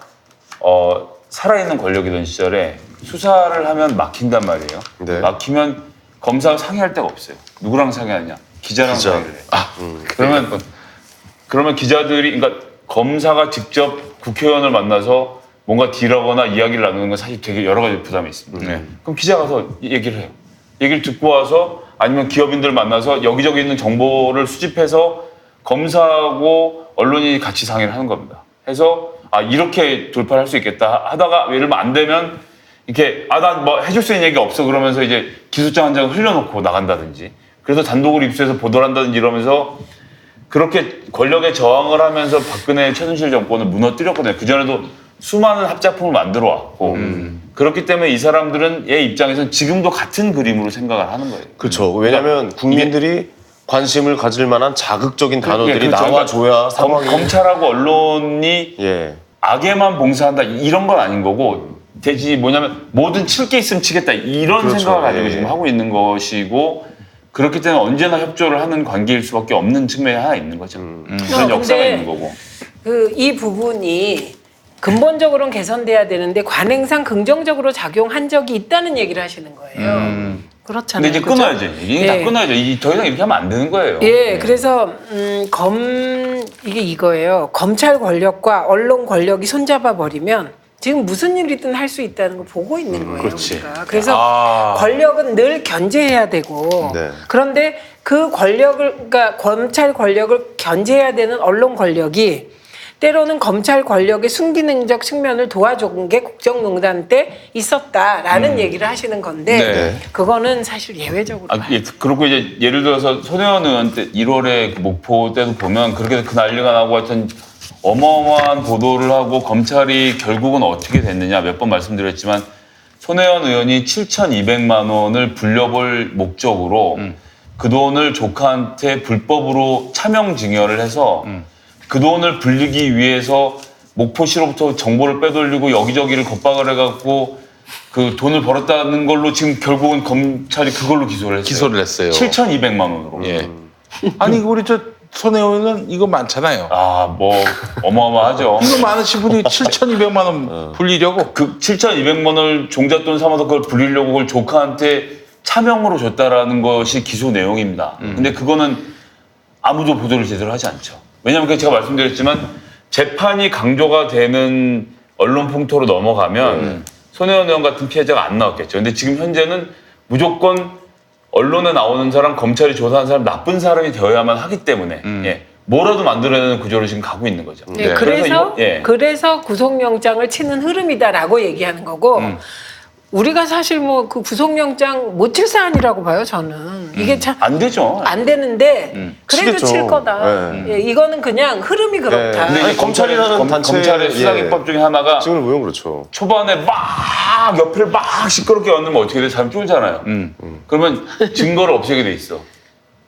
D: 살아있는 권력이던 시절에 수사를 하면 막힌단 말이에요.
B: 네.
D: 막히면 검사가 상의할 데가 없어요. 누구랑 상의하냐? 기자랑 상의를 해. 그러면 기자들이 그러니까 검사가 직접 국회의원을 만나서 뭔가 딜하거나 이야기를 나누는 건 사실 되게 여러 가지 부담이 있습니다. 그럼 기자 가서 얘기를 해요. 얘기를 듣고 와서 아니면 기업인들 만나서 여기저기 있는 정보를 수집해서 검사하고 언론이 같이 상의를 하는 겁니다. 해서 이렇게 돌파를 할 수 있겠다 하다가 예를 들면 안 되면 이렇게 난 뭐 해줄 수 있는 얘기가 없어 그러면서 이제 기소장 한 장을 흘려놓고 나간다든지 그래서 단독으로 입수해서 보도를 한다든지 이러면서 그렇게 권력에 저항을 하면서 박근혜 최순실 정권을 무너뜨렸거든요. 그전에도 수많은 합작품을 만들어 왔고 그렇기 때문에 이 사람들은 얘 입장에서는 지금도 같은 그림으로 생각을 하는 거예요.
B: 그렇죠. 왜냐하면 국민들이 관심을 가질 만한 자극적인 단어들이
D: 그렇죠.
B: 나와줘야 상황이
D: 검찰하고 언론이 악에만 봉사한다 이런 건 아닌 거고 대지 뭐냐면 뭐든 칠 게 있으면 치겠다 이런
B: 그렇죠.
D: 생각을 가지고 지금 하고 있는 것이고 그렇기 때문에 언제나 협조를 하는 관계일 수밖에 없는 측면이 하나 있는 거죠. 그런 역사가
C: 근데
D: 있는 거고.
C: 이 부분이 근본적으로는 개선돼야 되는데 관행상 긍정적으로 작용한 적이 있다는 얘기를 하시는 거예요. 그렇잖아요.
D: 근데 이제
C: 그죠?
D: 끊어야죠. 이게 다 끊어야죠. 더 이상 이렇게 하면 안 되는 거예요.
C: 예, 그래서 이게 이거예요. 검찰 권력과 언론 권력이 손잡아 버리면 지금 무슨 일이든 할 수 있다는 걸 보고 있는 거예요.
B: 그렇지.
C: 우리가. 그래서 권력은 늘 견제해야 되고
B: 네.
C: 그런데 그 권력을 그러니까 검찰 권력을 견제해야 되는 언론 권력이 때로는 검찰 권력의 순기능적 측면을 도와준 게 국정농단 때 있었다라는 얘기를 하시는 건데
A: 네.
C: 그거는 사실 예외적으로 봐요.
D: 예, 그렇고 이제 예를 들어서 손혜원 의원 때 1월에 그 목포 때도 보면 그렇게 그 난리가 나고 하여튼 어마어마한 보도를 하고 검찰이 결국은 어떻게 됐느냐 몇 번 말씀드렸지만 손혜원 의원이 7,200만 원을 불려볼 목적으로 그 돈을 조카한테 불법으로 차명증여를 해서 그 돈을 불리기 위해서 목포시로부터 정보를 빼돌리고 여기저기를 겁박을 해갖고 그 돈을 벌었다는 걸로 지금 결국은 검찰이 그걸로 기소를 했어요.
A: 기소를 했어요.
D: 7,200만 원으로.
A: 예. 아니 우리 저 손혜원은 이거 많잖아요.
D: 아, 뭐 어마어마하죠.
A: 이거 많으신 분이 7,200만 원 불리려고.
D: 그 7,200만 원을 종잣돈 삼아서 그걸 불리려고 그걸 조카한테 차명으로 줬다라는 것이 기소 내용입니다. 근데 그거는 아무도 보도를 제대로 하지 않죠. 왜냐하면 제가 말씀드렸지만 재판이 강조가 되는 언론 풍토로 넘어가면 손혜원 의원 같은 피해자가 안 나왔겠죠. 근데 지금 현재는 무조건 언론에 나오는 사람, 검찰이 조사한 사람, 나쁜 사람이 되어야만 하기 때문에 예, 뭐라도 만들어내는 구조로 지금 가고 있는 거죠.
C: 네,
A: 네.
C: 그래서 구속영장을 치는 흐름이다라고 얘기하는 거고 우리가 사실 뭐 그 구속영장 못 칠 사안이라고 봐요 저는. 이게 참
D: 안 되죠.
C: 안 되는데 그래도
B: 치겠죠.
C: 칠 거다.
B: 네.
C: 예, 이거는 그냥 흐름이 그렇다.
D: 근데
B: 아니,
D: 이제
B: 검찰이라는 단체-
D: 검찰의 수사기법 중에 하나가
B: 지금을 보면 그렇죠.
D: 초반에 막 옆을 막 시끄럽게 얹으면 어떻게 돼? 사람 쫄잖아요. 그러면 증거를 없애게 돼 있어.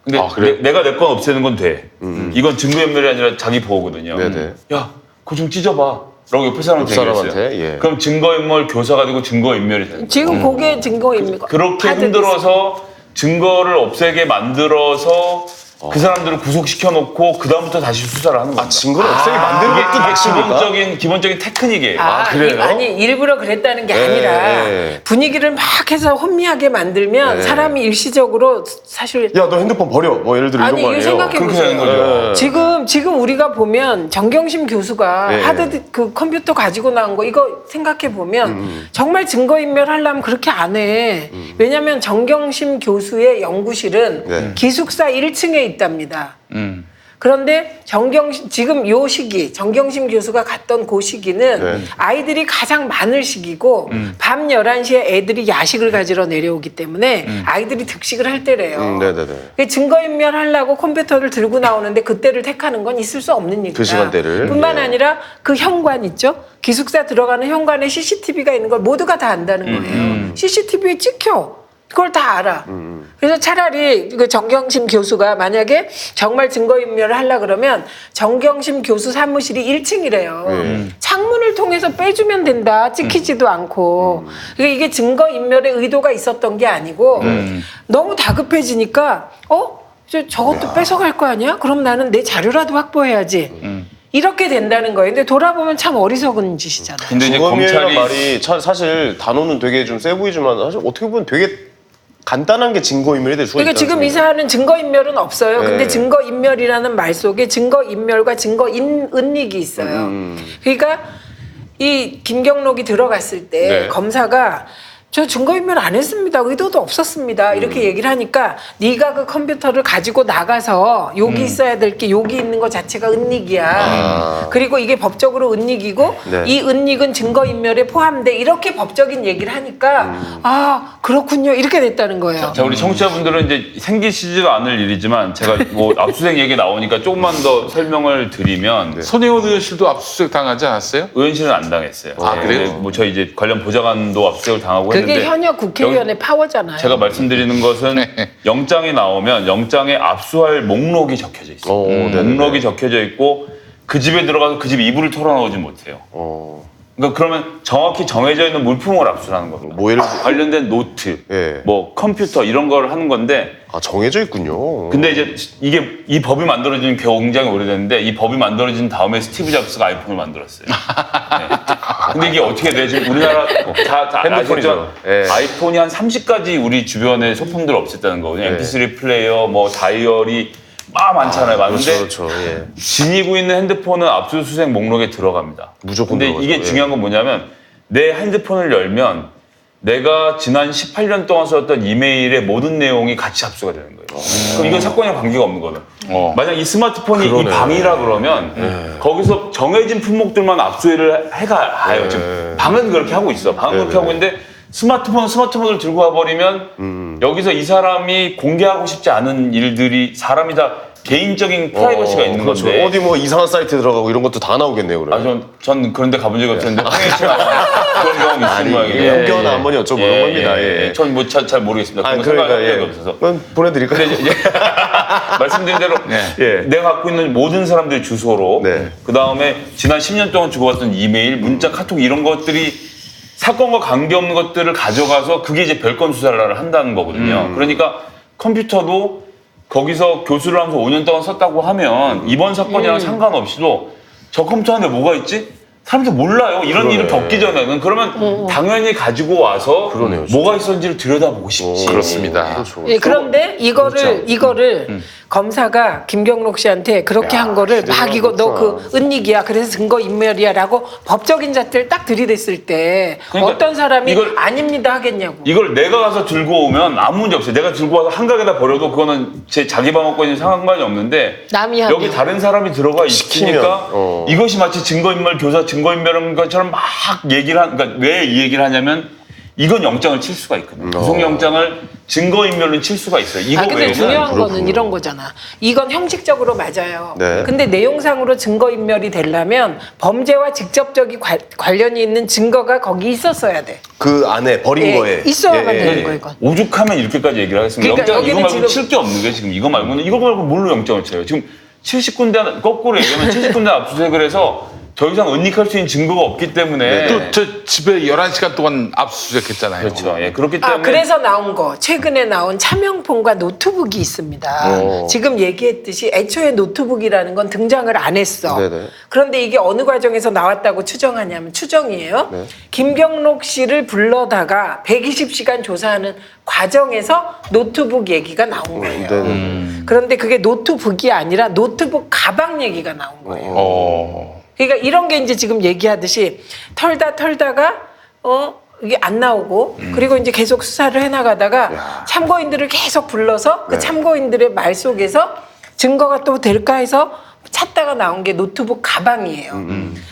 D: 근데
A: 그래요?
D: 내가 내 건 없애는 건 돼. 이건 증거인멸이 아니라 자기 보호거든요.
B: 네네.
D: 야, 그거 좀 찢어봐. 라고 옆에 사람한테
B: 옆
D: 얘기했어요.
B: 사람한테, 예.
D: 그럼 증거인멸 교사가 되고 증거인멸이 되는 거예요.
C: 지금 그게 증거입니까?
D: 그렇게 흔들어서 증거를 없애게 만들어서 그 사람들을 구속시켜 놓고 그 다음부터 다시 수사를 하는 겁니다.
B: 증거를 없애게 만드는 것도
D: 이게
B: 핵심입니까?
D: 기본적인 테크닉이에요.
B: 그래요?
C: 아니 일부러 그랬다는 게
B: 네,
C: 아니라
B: 네.
C: 분위기를 막 해서 혼미하게 만들면
B: 네.
C: 사람이 일시적으로 사실
B: 야, 너 핸드폰 버려. 뭐 예를 들어
C: 아니
B: 이런 거
C: 이거
B: 아니에요?
C: 생각해
D: 그렇게 되는
C: 보세요.
D: 거죠.
C: 지금 우리가 보면 정경심 교수가
B: 네.
C: 하드 그 컴퓨터 가지고 나온 거 이거 생각해 보면 정말 증거인멸 하려면 그렇게 안 해. 왜냐하면 정경심 교수의 연구실은
B: 네.
C: 기숙사 1층에 있답니다. 그런데 지금 요 시기 정경심 교수가 갔던 그 시기는
B: 네.
C: 아이들이 가장 많을 시기고 밤 11시에 애들이 야식을 가지러 내려오기 때문에 아이들이 득식을 할 때래요.
B: 네네네.
C: 증거인멸 하려고 컴퓨터를 들고 나오는데 그때를 택하는 건 있을 수 없는 얘기다.
B: 그 시간대를.
C: 뿐만
B: 예.
C: 아니라 그 현관 있죠. 기숙사 들어가는 현관에 CCTV가 있는 걸 모두가 다 안다는 거예요. CCTV에 찍혀. 그걸 다 알아. 그래서 차라리 그 정경심 교수가 만약에 정말 증거인멸을 하려 그러면 정경심 교수 사무실이 1층이래요. 창문을 통해서 빼주면 된다. 찍히지도 않고. 그러니까 이게 증거인멸의 의도가 있었던 게 아니고 너무 다급해지니까 저것도 뺏어갈 거 아니야? 그럼 나는 내 자료라도 확보해야지. 이렇게 된다는 거예요. 근데 돌아보면 참 어리석은 짓이잖아요.
D: 근데 이제
B: 증거인멸이라는
D: 검찰이
B: 말이 사실 단어는 되게 좀 세 보이지만 사실 어떻게 보면 되게 간단한 게 증거인멸이 될 수가
C: 그러니까
B: 있다.
C: 지금 이 사안은 증거인멸은 없어요. 근데
B: 네.
C: 증거인멸이라는 말 속에 증거인멸과 증거은닉이 있어요. 그러니까 이 김경록이 들어갔을 때
A: 네.
C: 검사가 저 증거인멸 안 했습니다. 의도도 없었습니다. 이렇게 얘기를 하니까 네가 그 컴퓨터를 가지고 나가서 여기 있어야 될 게 여기 있는 것 자체가 은닉이야. 그리고 이게 법적으로 은닉이고
B: 네.
C: 이 은닉은 증거인멸에 포함돼. 이렇게 법적인 얘기를 하니까 아 그렇군요. 이렇게 됐다는 거예요.
D: 자, 우리 청취자분들은 이제 생기시지도 않을 일이지만 제가 뭐 압수수색 얘기 나오니까 조금만 더 설명을 드리면
A: 손혜원 의원실도 압수수색 당하지 않았어요?
D: 의원실은 안 당했어요.
A: 아, 그래요?
D: 근데 뭐 저희 이제 관련 보좌관도 압수수색을 당하고
C: 그게
D: 했는데
C: 현역 국회의원의 파워잖아요.
D: 제가 말씀드리는 것은 영장이 나오면 영장에 압수할 목록이 적혀져 있어요. 목록이 적혀져 있고 그 집에 들어가서 그 집 이불을 털어나오지 못해요. 그러니까 그러면 정확히 정해져 있는 물품을 압수하는 겁니다.
B: 뭐 예를 들어-
D: 관련된 노트,
B: 예.
D: 뭐 컴퓨터 이런 걸 하는 건데
B: 정해져 있군요.
D: 근데 이제 이 법이 만들어진 게 굉장히 오래됐는데 이 법이 만들어진 다음에 스티브 잡스가 아이폰을 만들었어요. 네. 근데 이게 어떻게 돼? 지금 우리나라 다
B: 핸드폰이죠.
D: 아시죠?
B: 예.
D: 아이폰이 한 30가지 우리 주변에 소품들을 없앴다는 거거든요. MP3 플레이어, 뭐 다이어리 막 많잖아요. 많은데
B: 그렇죠. 예.
D: 지니고 있는 핸드폰은 압수수색 목록에 들어갑니다.
B: 무조건
D: 근데
B: 들어가죠.
D: 이게
B: 예.
D: 중요한 건 뭐냐면 내 핸드폰을 열면 내가 지난 18년 동안 썼던 이메일의 모든 내용이 같이 압수가 되는 거예요. 그럼 이건 사건이랑 관계가 없는 거는. 만약 이 스마트폰이 이 방이라 그러면 거기서 정해진 품목들만 압수를 해가요. 지금 방은 그렇게 하고 있어. 방은 그렇게 하고 있는데 스마트폰을 들고 와버리면 여기서 이 사람이 공개하고 싶지 않은 일들이 사람이 다 개인적인 프라이버시가 있는
B: 그렇죠.
D: 건데.
B: 어디 뭐 이상한 사이트 들어가고 이런 것도 다 나오겠네요. 그러면.
D: 전 그런 데 가본 적이 없었는데 황혜진 씨가 그런 경험이 있을
B: 아니,
D: 모양이에요.
B: 연결 한번 여쭤보는 겁니다. 예.
D: 전 뭐 잘 모르겠습니다. 그런 거
B: 그러니까
D: 생각할 적이 없어서.
B: 그럼 보내드릴까요?
D: 근데 이제 말씀드린 대로
B: 예.
D: 내가 갖고 있는 모든 사람들의 주소로
B: 네.
D: 그다음에 지난 10년 동안 주고받던 이메일, 문자, 카톡 이런 것들이 사건과 관계없는 것들을 가져가서 그게 이제 별건 수사를 한다는 거거든요. 그러니까 컴퓨터도 거기서 교수를 하면서 5년 동안 썼다고 하면 이번 사건이랑 상관없이도 저 컴퓨터 안에 뭐가 있지? 사람들 몰라요. 이런 일을 겪기 전에는. 그러면 당연히 가지고 와서
B: 그러네요, 진짜.
D: 뭐가 있었는지를 들여다보고 싶지.
A: 그렇습니다.
B: 그렇죠.
C: 예, 그런데 이거를 검사가 김경록 씨한테 그렇게 한 거를 막 이거 너 그 은닉이야 그래서 증거 인멸이야라고 법적인 잣대를 딱 들이댔을 때
D: 그러니까
C: 어떤 사람이
D: 이걸-
C: 아닙니다 하겠냐고.
D: 이걸 내가 가서 들고 오면 아무 문제 없어요. 내가 들고 와서 한강에다 버려도 그거는 제 자기 방어권이 상관이 없는데
C: 남이 하면.
D: 여기 다른 사람이 들어가
B: 시키면,
D: 있으니까 이것이 마치 증거인멸 교사 증거인멸인 것처럼 막 얘기를 그러니까 왜 이 얘기를 하냐면 이건 영장을 칠 수가 있거든요. 구속영장을 증거인멸은 칠 수가 있어요. 이거
C: 근데
D: 외에는
C: 중요한
B: 그렇군요.
C: 거는 이런 거잖아. 이건 형식적으로 맞아요.
B: 네.
C: 근데 내용상으로 증거인멸이 되려면 범죄와 직접적인 관련이 있는 증거가 거기 있었어야 돼.
B: 그 안에 버린
C: 예,
B: 거에.
C: 있어야만 되는 거예요, 이건.
D: 오죽하면 이렇게까지 얘기를 하겠습니다.
C: 그러니까
D: 영장 이거
C: 여기는
D: 말고
C: 지금-
D: 칠 게 없는 게 지금 이거 말고는 이거 말고 뭘로 영장을 쳐요? 지금 70군데 거꾸로 얘기하면 70군데 압수수색을 해서 더 이상 은닉할 수 있는 증거가 없기 때문에
A: 또 저 집에 11시간 동안 압수수색했잖아요.
D: 그렇죠. 예, 그렇기 때문에
C: 그래서 나온 거 최근에 나온 차명폰과 노트북이 있습니다. 지금 얘기했듯이 애초에 노트북이라는 건 등장을 안 했어.
B: 네네.
C: 그런데 이게 어느 과정에서 나왔다고 추정하냐면 추정이에요.
B: 네.
C: 김경록 씨를 불러다가 120시간 조사하는 과정에서 노트북 얘기가 나온 거예요.
B: 네네.
C: 그런데 그게 노트북이 아니라 노트북 가방 얘기가 나온 거예요. 그러니까 이런 게 이제 지금 얘기하듯이 털다가 이게 안 나오고 그리고 이제 계속 수사를 해나가다가 참고인들을 계속 불러서 그 참고인들의 말 속에서 증거가 또 될까 해서 찾다가 나온 게 노트북 가방이에요.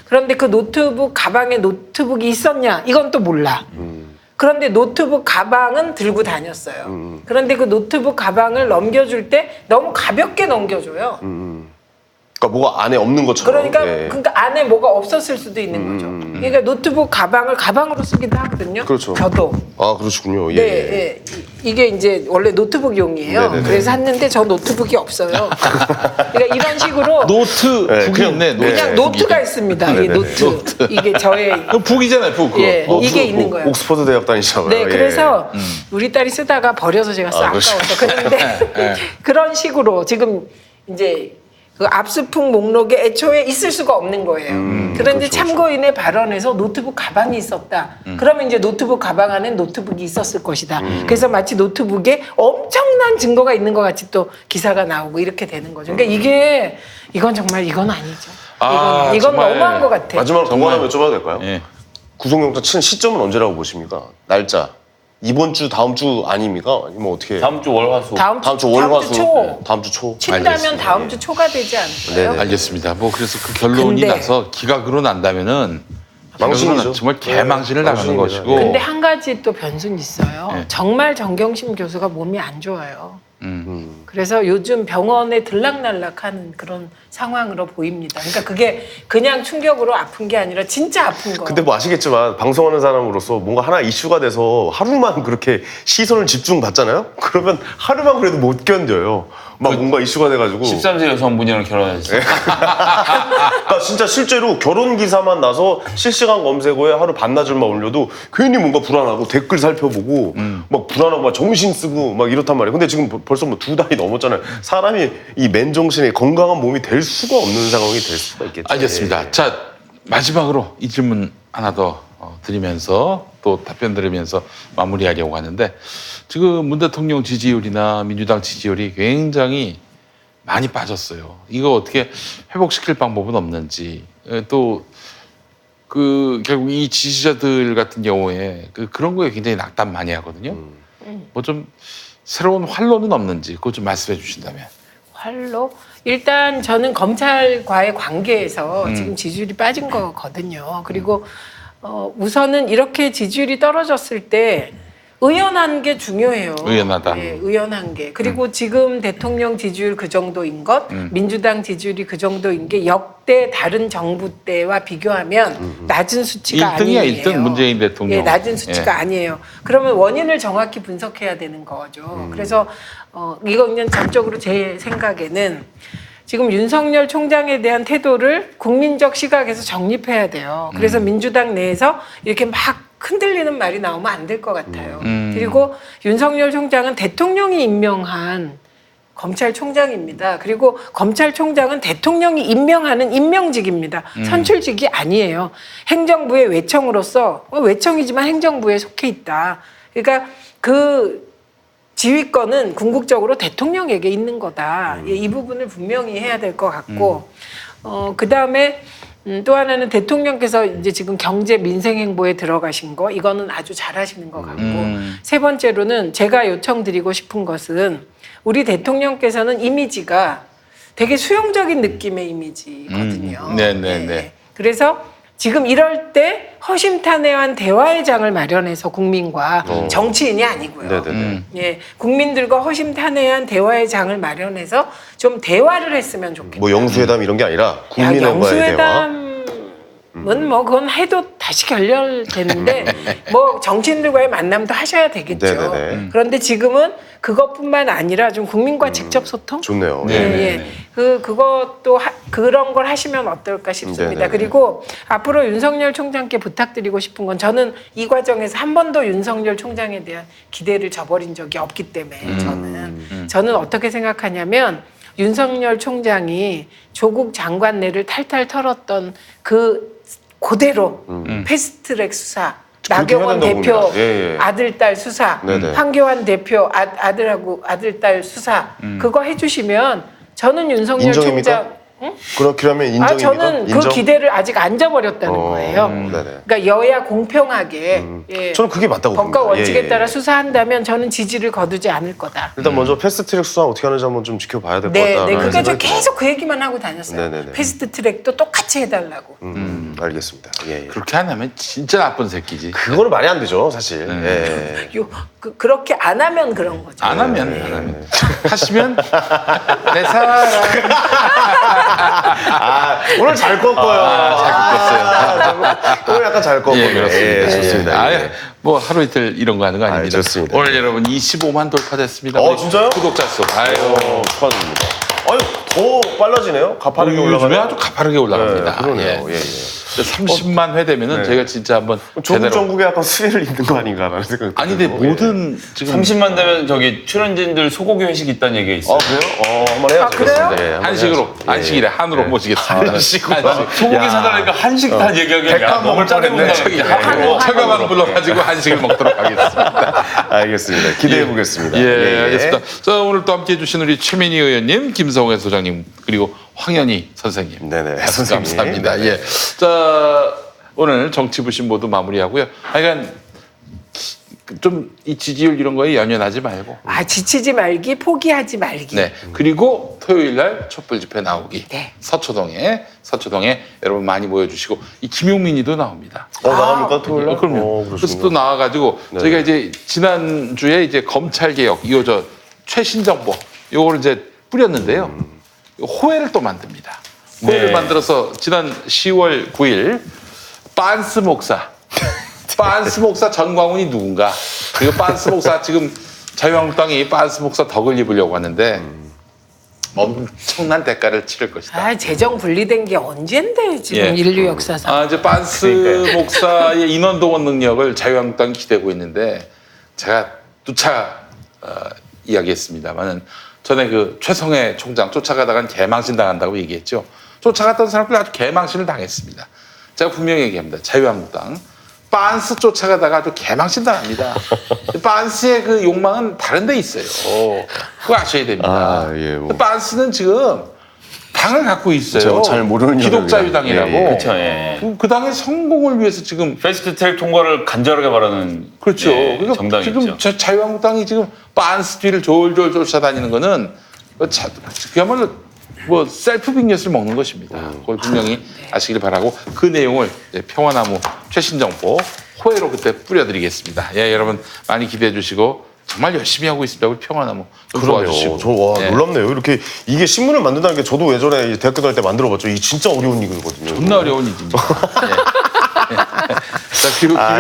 C: 그런데 그 노트북 가방에 노트북이 있었냐 이건 또 몰라. 그런데 노트북 가방은 들고 다녔어요. 그런데 그 노트북 가방을 넘겨줄 때 너무 가볍게 넘겨줘요.
B: 그러니까 뭐가 안에 없는 것처럼.
C: 그러니까 안에 뭐가 없었을 수도 있는 거죠. 그러니까 노트북 가방을 가방으로 쓰기도 하거든요.
B: 그렇죠.
C: 저도.
B: 아, 그러시군요. 예.
C: 네, 예. 이게 이제 원래 노트북용이에요.
B: 네네네.
C: 그래서 샀는데 저 노트북이 없어요. 그러니까 이런 식으로
A: 노트북이
B: 그냥-
A: 있네.
C: 그냥 노트가 있습니다. 이 노트. 이게 저의
A: 그 북이잖아요, 북. 그거.
C: 예,
A: 노트.
C: 이게 있는 거예요.
B: 옥스퍼드 대학 다니시잖아요.
C: 네,
B: 예.
C: 그래서 우리 딸이 쓰다가 버려서 제가 아까워서 그런데 그런 식으로 지금 이제 그 압수품 목록에 애초에 있을 수가 없는 거예요. 그런데
B: 그렇죠,
C: 참고인의 발언에서 노트북 가방이 있었다. 그러면 이제 노트북 가방 안에 노트북이 있었을 것이다. 그래서 마치 노트북에 엄청난 증거가 있는 것 같이 또 기사가 나오고 이렇게 되는 거죠. 그러니까 이건 정말 이건 아니죠. 이건
A: 정말
C: 너무한 것 같아.
B: 마지막으로 그거 하나 여쭤봐도 될까요?
A: 예.
B: 구속영장 치는 시점은 언제라고 보십니까? 날짜. 이번 주, 다음 주 아닙니까? 아니면 어떻게?
D: 다음 주 월화수
C: 다음 주
B: 월화수.
C: 초.
B: 다음 주 초.
C: 친다면
A: 알겠습니다.
C: 다음 주 초가 되지 않을까요?
B: 네네.
A: 알겠습니다. 뭐 그래서 그 결론이
C: 근데-
A: 나서 기각으로 난다면은
B: 망신이죠.
A: 정말 개망신을
B: 네,
A: 당하는
B: 망신입니다.
A: 것이고.
C: 근데 한 가지 또 변수는 있어요.
A: 네.
C: 정말 정경심 교수가 몸이 안 좋아요. 그래서 요즘 병원에 들락날락하는 그런 상황으로 보입니다. 그러니까 그게 그냥 충격으로 아픈 게 아니라 진짜 아픈 거.
B: 근데 뭐 아시겠지만 방송하는 사람으로서 뭔가 하나 이슈가 돼서 하루만 그렇게 시선을 집중받잖아요? 그러면 하루만 그래도 못 견뎌요. 막 뭔가 이슈가 돼가지고.
D: 13세 여성분이랑 결혼했어요.
B: 그러니까 진짜 실제로 결혼 기사만 나서 실시간 검색어에 하루 반나절만 올려도 괜히 뭔가 불안하고 댓글 살펴보고 막 불안하고 막 정신 쓰고 막 이렇단 말이에요. 근데 지금 벌써 뭐 2달이 넘었잖아요. 사람이 이 맨정신에 건강한 몸이 될 수가 없는 상황이 될 수가 있겠죠.
A: 알겠습니다. 자, 마지막으로 이 질문 하나 더 드리면서 또 답변 들으면서 마무리하려고 하는데 지금 문 대통령 지지율이나 민주당 지지율이 굉장히 많이 빠졌어요. 이거 어떻게 회복시킬 방법은 없는지 또 그 결국 이 지지자들 같은 경우에 그런 거에 굉장히 낙담 많이 하거든요. 뭐 좀 새로운 활로는 없는지 그거 좀 말씀해 주신다면.
C: 활로 일단 저는 검찰과의 관계에서 지금 지지율이 빠진 거거든요. 그리고 우선은 이렇게 지지율이 떨어졌을 때 의연한 게 중요해요.
A: 의연하다.
C: 네, 의연한 게. 그리고 지금 대통령 지지율 그 정도인 것, 민주당 지지율이 그 정도인 게 역대 다른 정부 때와 비교하면 낮은 수치가
A: 1등이야,
C: 아니에요.
A: 1등 문재인 대통령.
C: 예, 낮은 수치가
A: 예.
C: 아니에요. 그러면 원인을 정확히 분석해야 되는 거죠. 그래서 이거 그냥 전적으로 제 생각에는 지금 윤석열 총장에 대한 태도를 국민적 시각에서 정립해야 돼요. 그래서 민주당 내에서 이렇게 막 흔들리는 말이 나오면 안 될 것 같아요. 그리고 윤석열 총장은 대통령이 임명한 검찰총장입니다. 그리고 검찰총장은 대통령이 임명하는 임명직입니다. 선출직이 아니에요. 행정부의 외청으로서 외청이지만 행정부에 속해 있다. 그러니까 그 지휘권은 궁극적으로 대통령에게 있는 거다. 이 부분을 분명히 해야 될 것 같고 그 다음에 또 하나는 대통령께서 이제 지금 경제 민생 행보에 들어가신 거 이거는 아주 잘하시는 것 같고 세 번째로는 제가 요청드리고 싶은 것은 우리 대통령께서는 이미지가 되게 수용적인 느낌의 이미지거든요.
A: 네네네.
C: 그래서 지금 이럴 때 허심탄회한 대화의 장을 마련해서 국민과 정치인이 아니고요.
B: 네네네.
C: 예, 국민들과 허심탄회한 대화의 장을 마련해서 좀 대화를 했으면 좋겠다.
B: 뭐 영수회담 이런 게 아니라 국민과의 대화.
C: 뭐 그건 해도 다시 결렬되는데 뭐 정치인들과의 만남도 하셔야 되겠죠.
B: 네네네.
C: 그런데 지금은 그것뿐만 아니라 좀 국민과 직접 소통.
B: 좋네요.
C: 예, 예. 그것도 그런 걸 하시면 어떨까 싶습니다.
B: 네네네.
C: 그리고 앞으로 윤석열 총장께 부탁드리고 싶은 건 저는 이 과정에서 한 번도 윤석열 총장에 대한 기대를 저버린 적이 없기 때문에 저는 어떻게 생각하냐면 윤석열 총장이 조국 장관내를 탈탈 털었던 그대로 패스트트랙 수사
B: 그렇게
C: 나경원
B: 해야 된다고
C: 대표
B: 봅니다. 예, 예.
C: 아들 딸 수사
B: 네네.
C: 황교안 대표 아들하고 아들 딸 수사 그거 해주시면 저는 윤석열
B: 인정입니까?
C: 총장
B: 그러면 인정입니까?
C: 저는
B: 인정?
C: 그 기대를 아직 안 저버렸다는 거예요.
B: 네네.
C: 그러니까 여야 공평하게 예,
B: 저는 그게 맞다고
C: 법과
B: 봅니다.
C: 원칙에
B: 예, 예.
C: 따라 수사한다면 저는 지지를 거두지 않을 거다.
B: 일단 먼저 패스트트랙 수사 어떻게 하는지 한번 좀 지켜봐야 될 것
C: 네,
B: 같다.
C: 네, 그러니까 저 계속 그 얘기만 하고 다녔어요.
B: 네네네.
C: 패스트트랙도 똑같이 해달라고.
B: 알겠습니다. 예, 예.
A: 그렇게 안 하면 진짜 나쁜 새끼지.
B: 그거는 말이 안 되죠, 사실. 예.
C: 그렇게 안 하면 그런 거죠.
A: 안 하면 하시면 내 사랑.
B: 오늘 잘 꺾어요.
A: 잘 꺾었어요.
B: 오늘 약간 잘 꺾어요.
A: 예, 그렇습니다.
B: 예, 좋습니다.
A: 아예
B: 예.
A: 뭐 하루 이틀 이런 거 하는 거 아닙니다.
B: 좋습니다.
A: 오늘 여러분 25만 돌파됐습니다. 우리
B: 진짜요?
A: 구독자 수. 아유.
B: 축하드립니다. 아유, 더 빨라지네요. 가파르게
A: 요즘에
B: 올라가네요.
A: 아주 가파르게 올라갑니다.
B: 네, 그러네요.
A: 예.
B: 예, 예.
A: 30만 회 되면은
B: 네.
A: 저희가 진짜 한번
B: 조국
A: 제대로.
B: 정국에 약간 수혜를 입는 거 아닌가라는 생각이
A: 아니 근데
B: 들고, 예.
A: 모든 지금
D: 30만 되면 저기 출연진들 소고기 회식 있다는 얘기가 있어요.
B: 그래요? 한번 해야죠.
C: 그래요?
B: 예, 한번
A: 한식으로
B: 해야죠. 예.
A: 한식이래 한으로 모시겠습니다.
B: 한식으로.
A: 한식.
D: 소고기
B: 야.
D: 사달라니까 한식 다 얘기하기엔 야, 너무 짜게 본다.
A: 저기
C: 한우.
A: 철가방 불러가지고 한식을 먹도록 하겠습니다.
B: 알겠습니다. 기대해 보겠습니다.
A: 예, 알겠습니다. 자, 오늘 또 함께해 주신 우리 최민희 의원님, 김성회 소장님, 그리고 황현희 선생님.
B: 네네,
A: 말씀
B: 선생님.
A: 감사합니다.
B: 네네.
A: 예. 자, 오늘 정치부심 모두 마무리하고요. 하여간 좀 이 지지율 이런 거에 연연하지 말고.
C: 지치지 말기, 포기하지 말기.
A: 네. 그리고 토요일 날 촛불 집회 나오기.
C: 네.
A: 서초동에 여러분 많이 모여주시고 이 김용민이도 나옵니다.
B: 나갑니까 토요일 날?
A: 그럼요. 그래서 또
B: 그렇습니다.
A: 나와가지고
B: 네.
A: 저희가 이제 지난주에 이제 검찰 개혁 이거 최신 정보 요거를 이제 뿌렸는데요. 호해를 또 만듭니다. 호해를
D: 네.
A: 만들어서 지난 10월 9일 빤스 목사 전광훈이 누군가 그리고 빤스 목사 지금 자유한국당이 빤스 목사 덕을 입으려고 하는데 엄청난 대가를 치를 것이다.
C: 재정 분리된 게 언젠데 지금
A: 예.
C: 인류 역사상.
A: 이제 빤스 목사의 인원 동원 능력을 자유한국당이 기대고 있는데 제가 누차 이야기했습니다만은 전에 그 최성해 총장 쫓아가다간 개망신 당한다고 얘기했죠. 쫓아갔던 사람들 아주 개망신을 당했습니다. 제가 분명히 얘기합니다. 자유한국당 빤스 쫓아가다가 아주 개망신 당합니다. 빤스의 그 욕망은 다른 데 있어요. 그거 아셔야 됩니다.
B: 예, 뭐.
A: 빤스는 지금 당을 갖고 있어요.
B: 제가 잘 모르는
A: 기독자유당이라고.
B: 예, 예.
D: 그렇죠. 예.
A: 그 당의 성공을 위해서 지금
D: 패스트트랙 통과를 간절하게 바라는
A: 그렇죠.
D: 예,
A: 그러니까
D: 정당이
A: 지금
D: 있죠.
A: 자유한국당이 지금 빤스 뒤를 졸졸 쫓아다니는 거는 그야말로 뭐 셀프 빅엿을 먹는 것입니다. 그걸 분명히 아시길 바라고 그 내용을 이제 평화나무 최신 정보 호혜로 그때 뿌려드리겠습니다. 예, 여러분 많이 기대해 주시고 정말 열심히 하고 있습니다. 우리 평화나무 좀 도와주시고.
B: 저
A: 예.
B: 놀랍네요. 이렇게 이게 신문을 만든다는 게 저도 예전에 대학교 다닐 때 만들어봤죠. 이 진짜 어려운 일이거든요.
A: 존나 어려운 일입니다.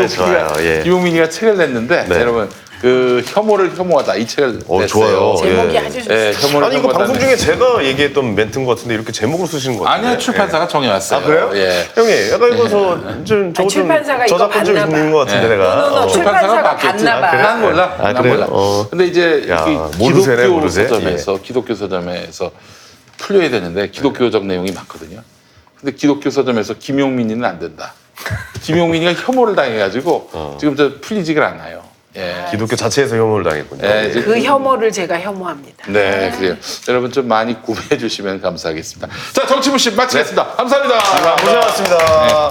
A: 예.
B: 좋아요. 예.
A: 김용민이가 책을 냈는데
B: 네.
A: 여러분 그 혐오를 혐오하다 이 책을 냈어요.
B: 좋아요.
C: 제목이
B: 예.
C: 아주 좋습니다.
A: 예, 혐오를
B: 아니 이거
A: 혐오하다는
B: 방송 중에 제가 얘기했던 멘트인 것 같은데 이렇게 제목으로 쓰시는 것 같아요.
A: 아니야 출판사가 정해왔어요.
B: 아 그래요?
A: 예.
B: 형님, 약간 이거 좀 저거 좀
C: 출판사가 이거
B: 저작권 좀
C: 봤나 봐.
B: 있는 것 같은데
A: 예.
B: 내가.
C: 노노노, 출판사가
A: 맞겠지.
C: 봤나 봐.
A: 난 몰라.
B: 아,
A: 난
B: 그래요?
A: 몰라. 근데 이제
B: 야,
A: 그
B: 모르세네,
A: 기독교
B: 모르세.
A: 서점에서 기독교 서점에서 풀려야 되는데 기독교적 내용이 많거든요. 근데 기독교 서점에서 김용민이는 안 된다. 김용민이가 혐오를 당해가지고 지금 저 풀리지가 않아요. 예.
B: 기독교 자체에서 혐오를 당했군요.
A: 예, 이제
C: 그 혐오를 제가 혐오합니다.
A: 네, 그래요. 여러분 좀 많이 구매해 주시면 감사하겠습니다. 자, 정치무신 마치겠습니다. 감사합니다.
B: 고생하셨습니다.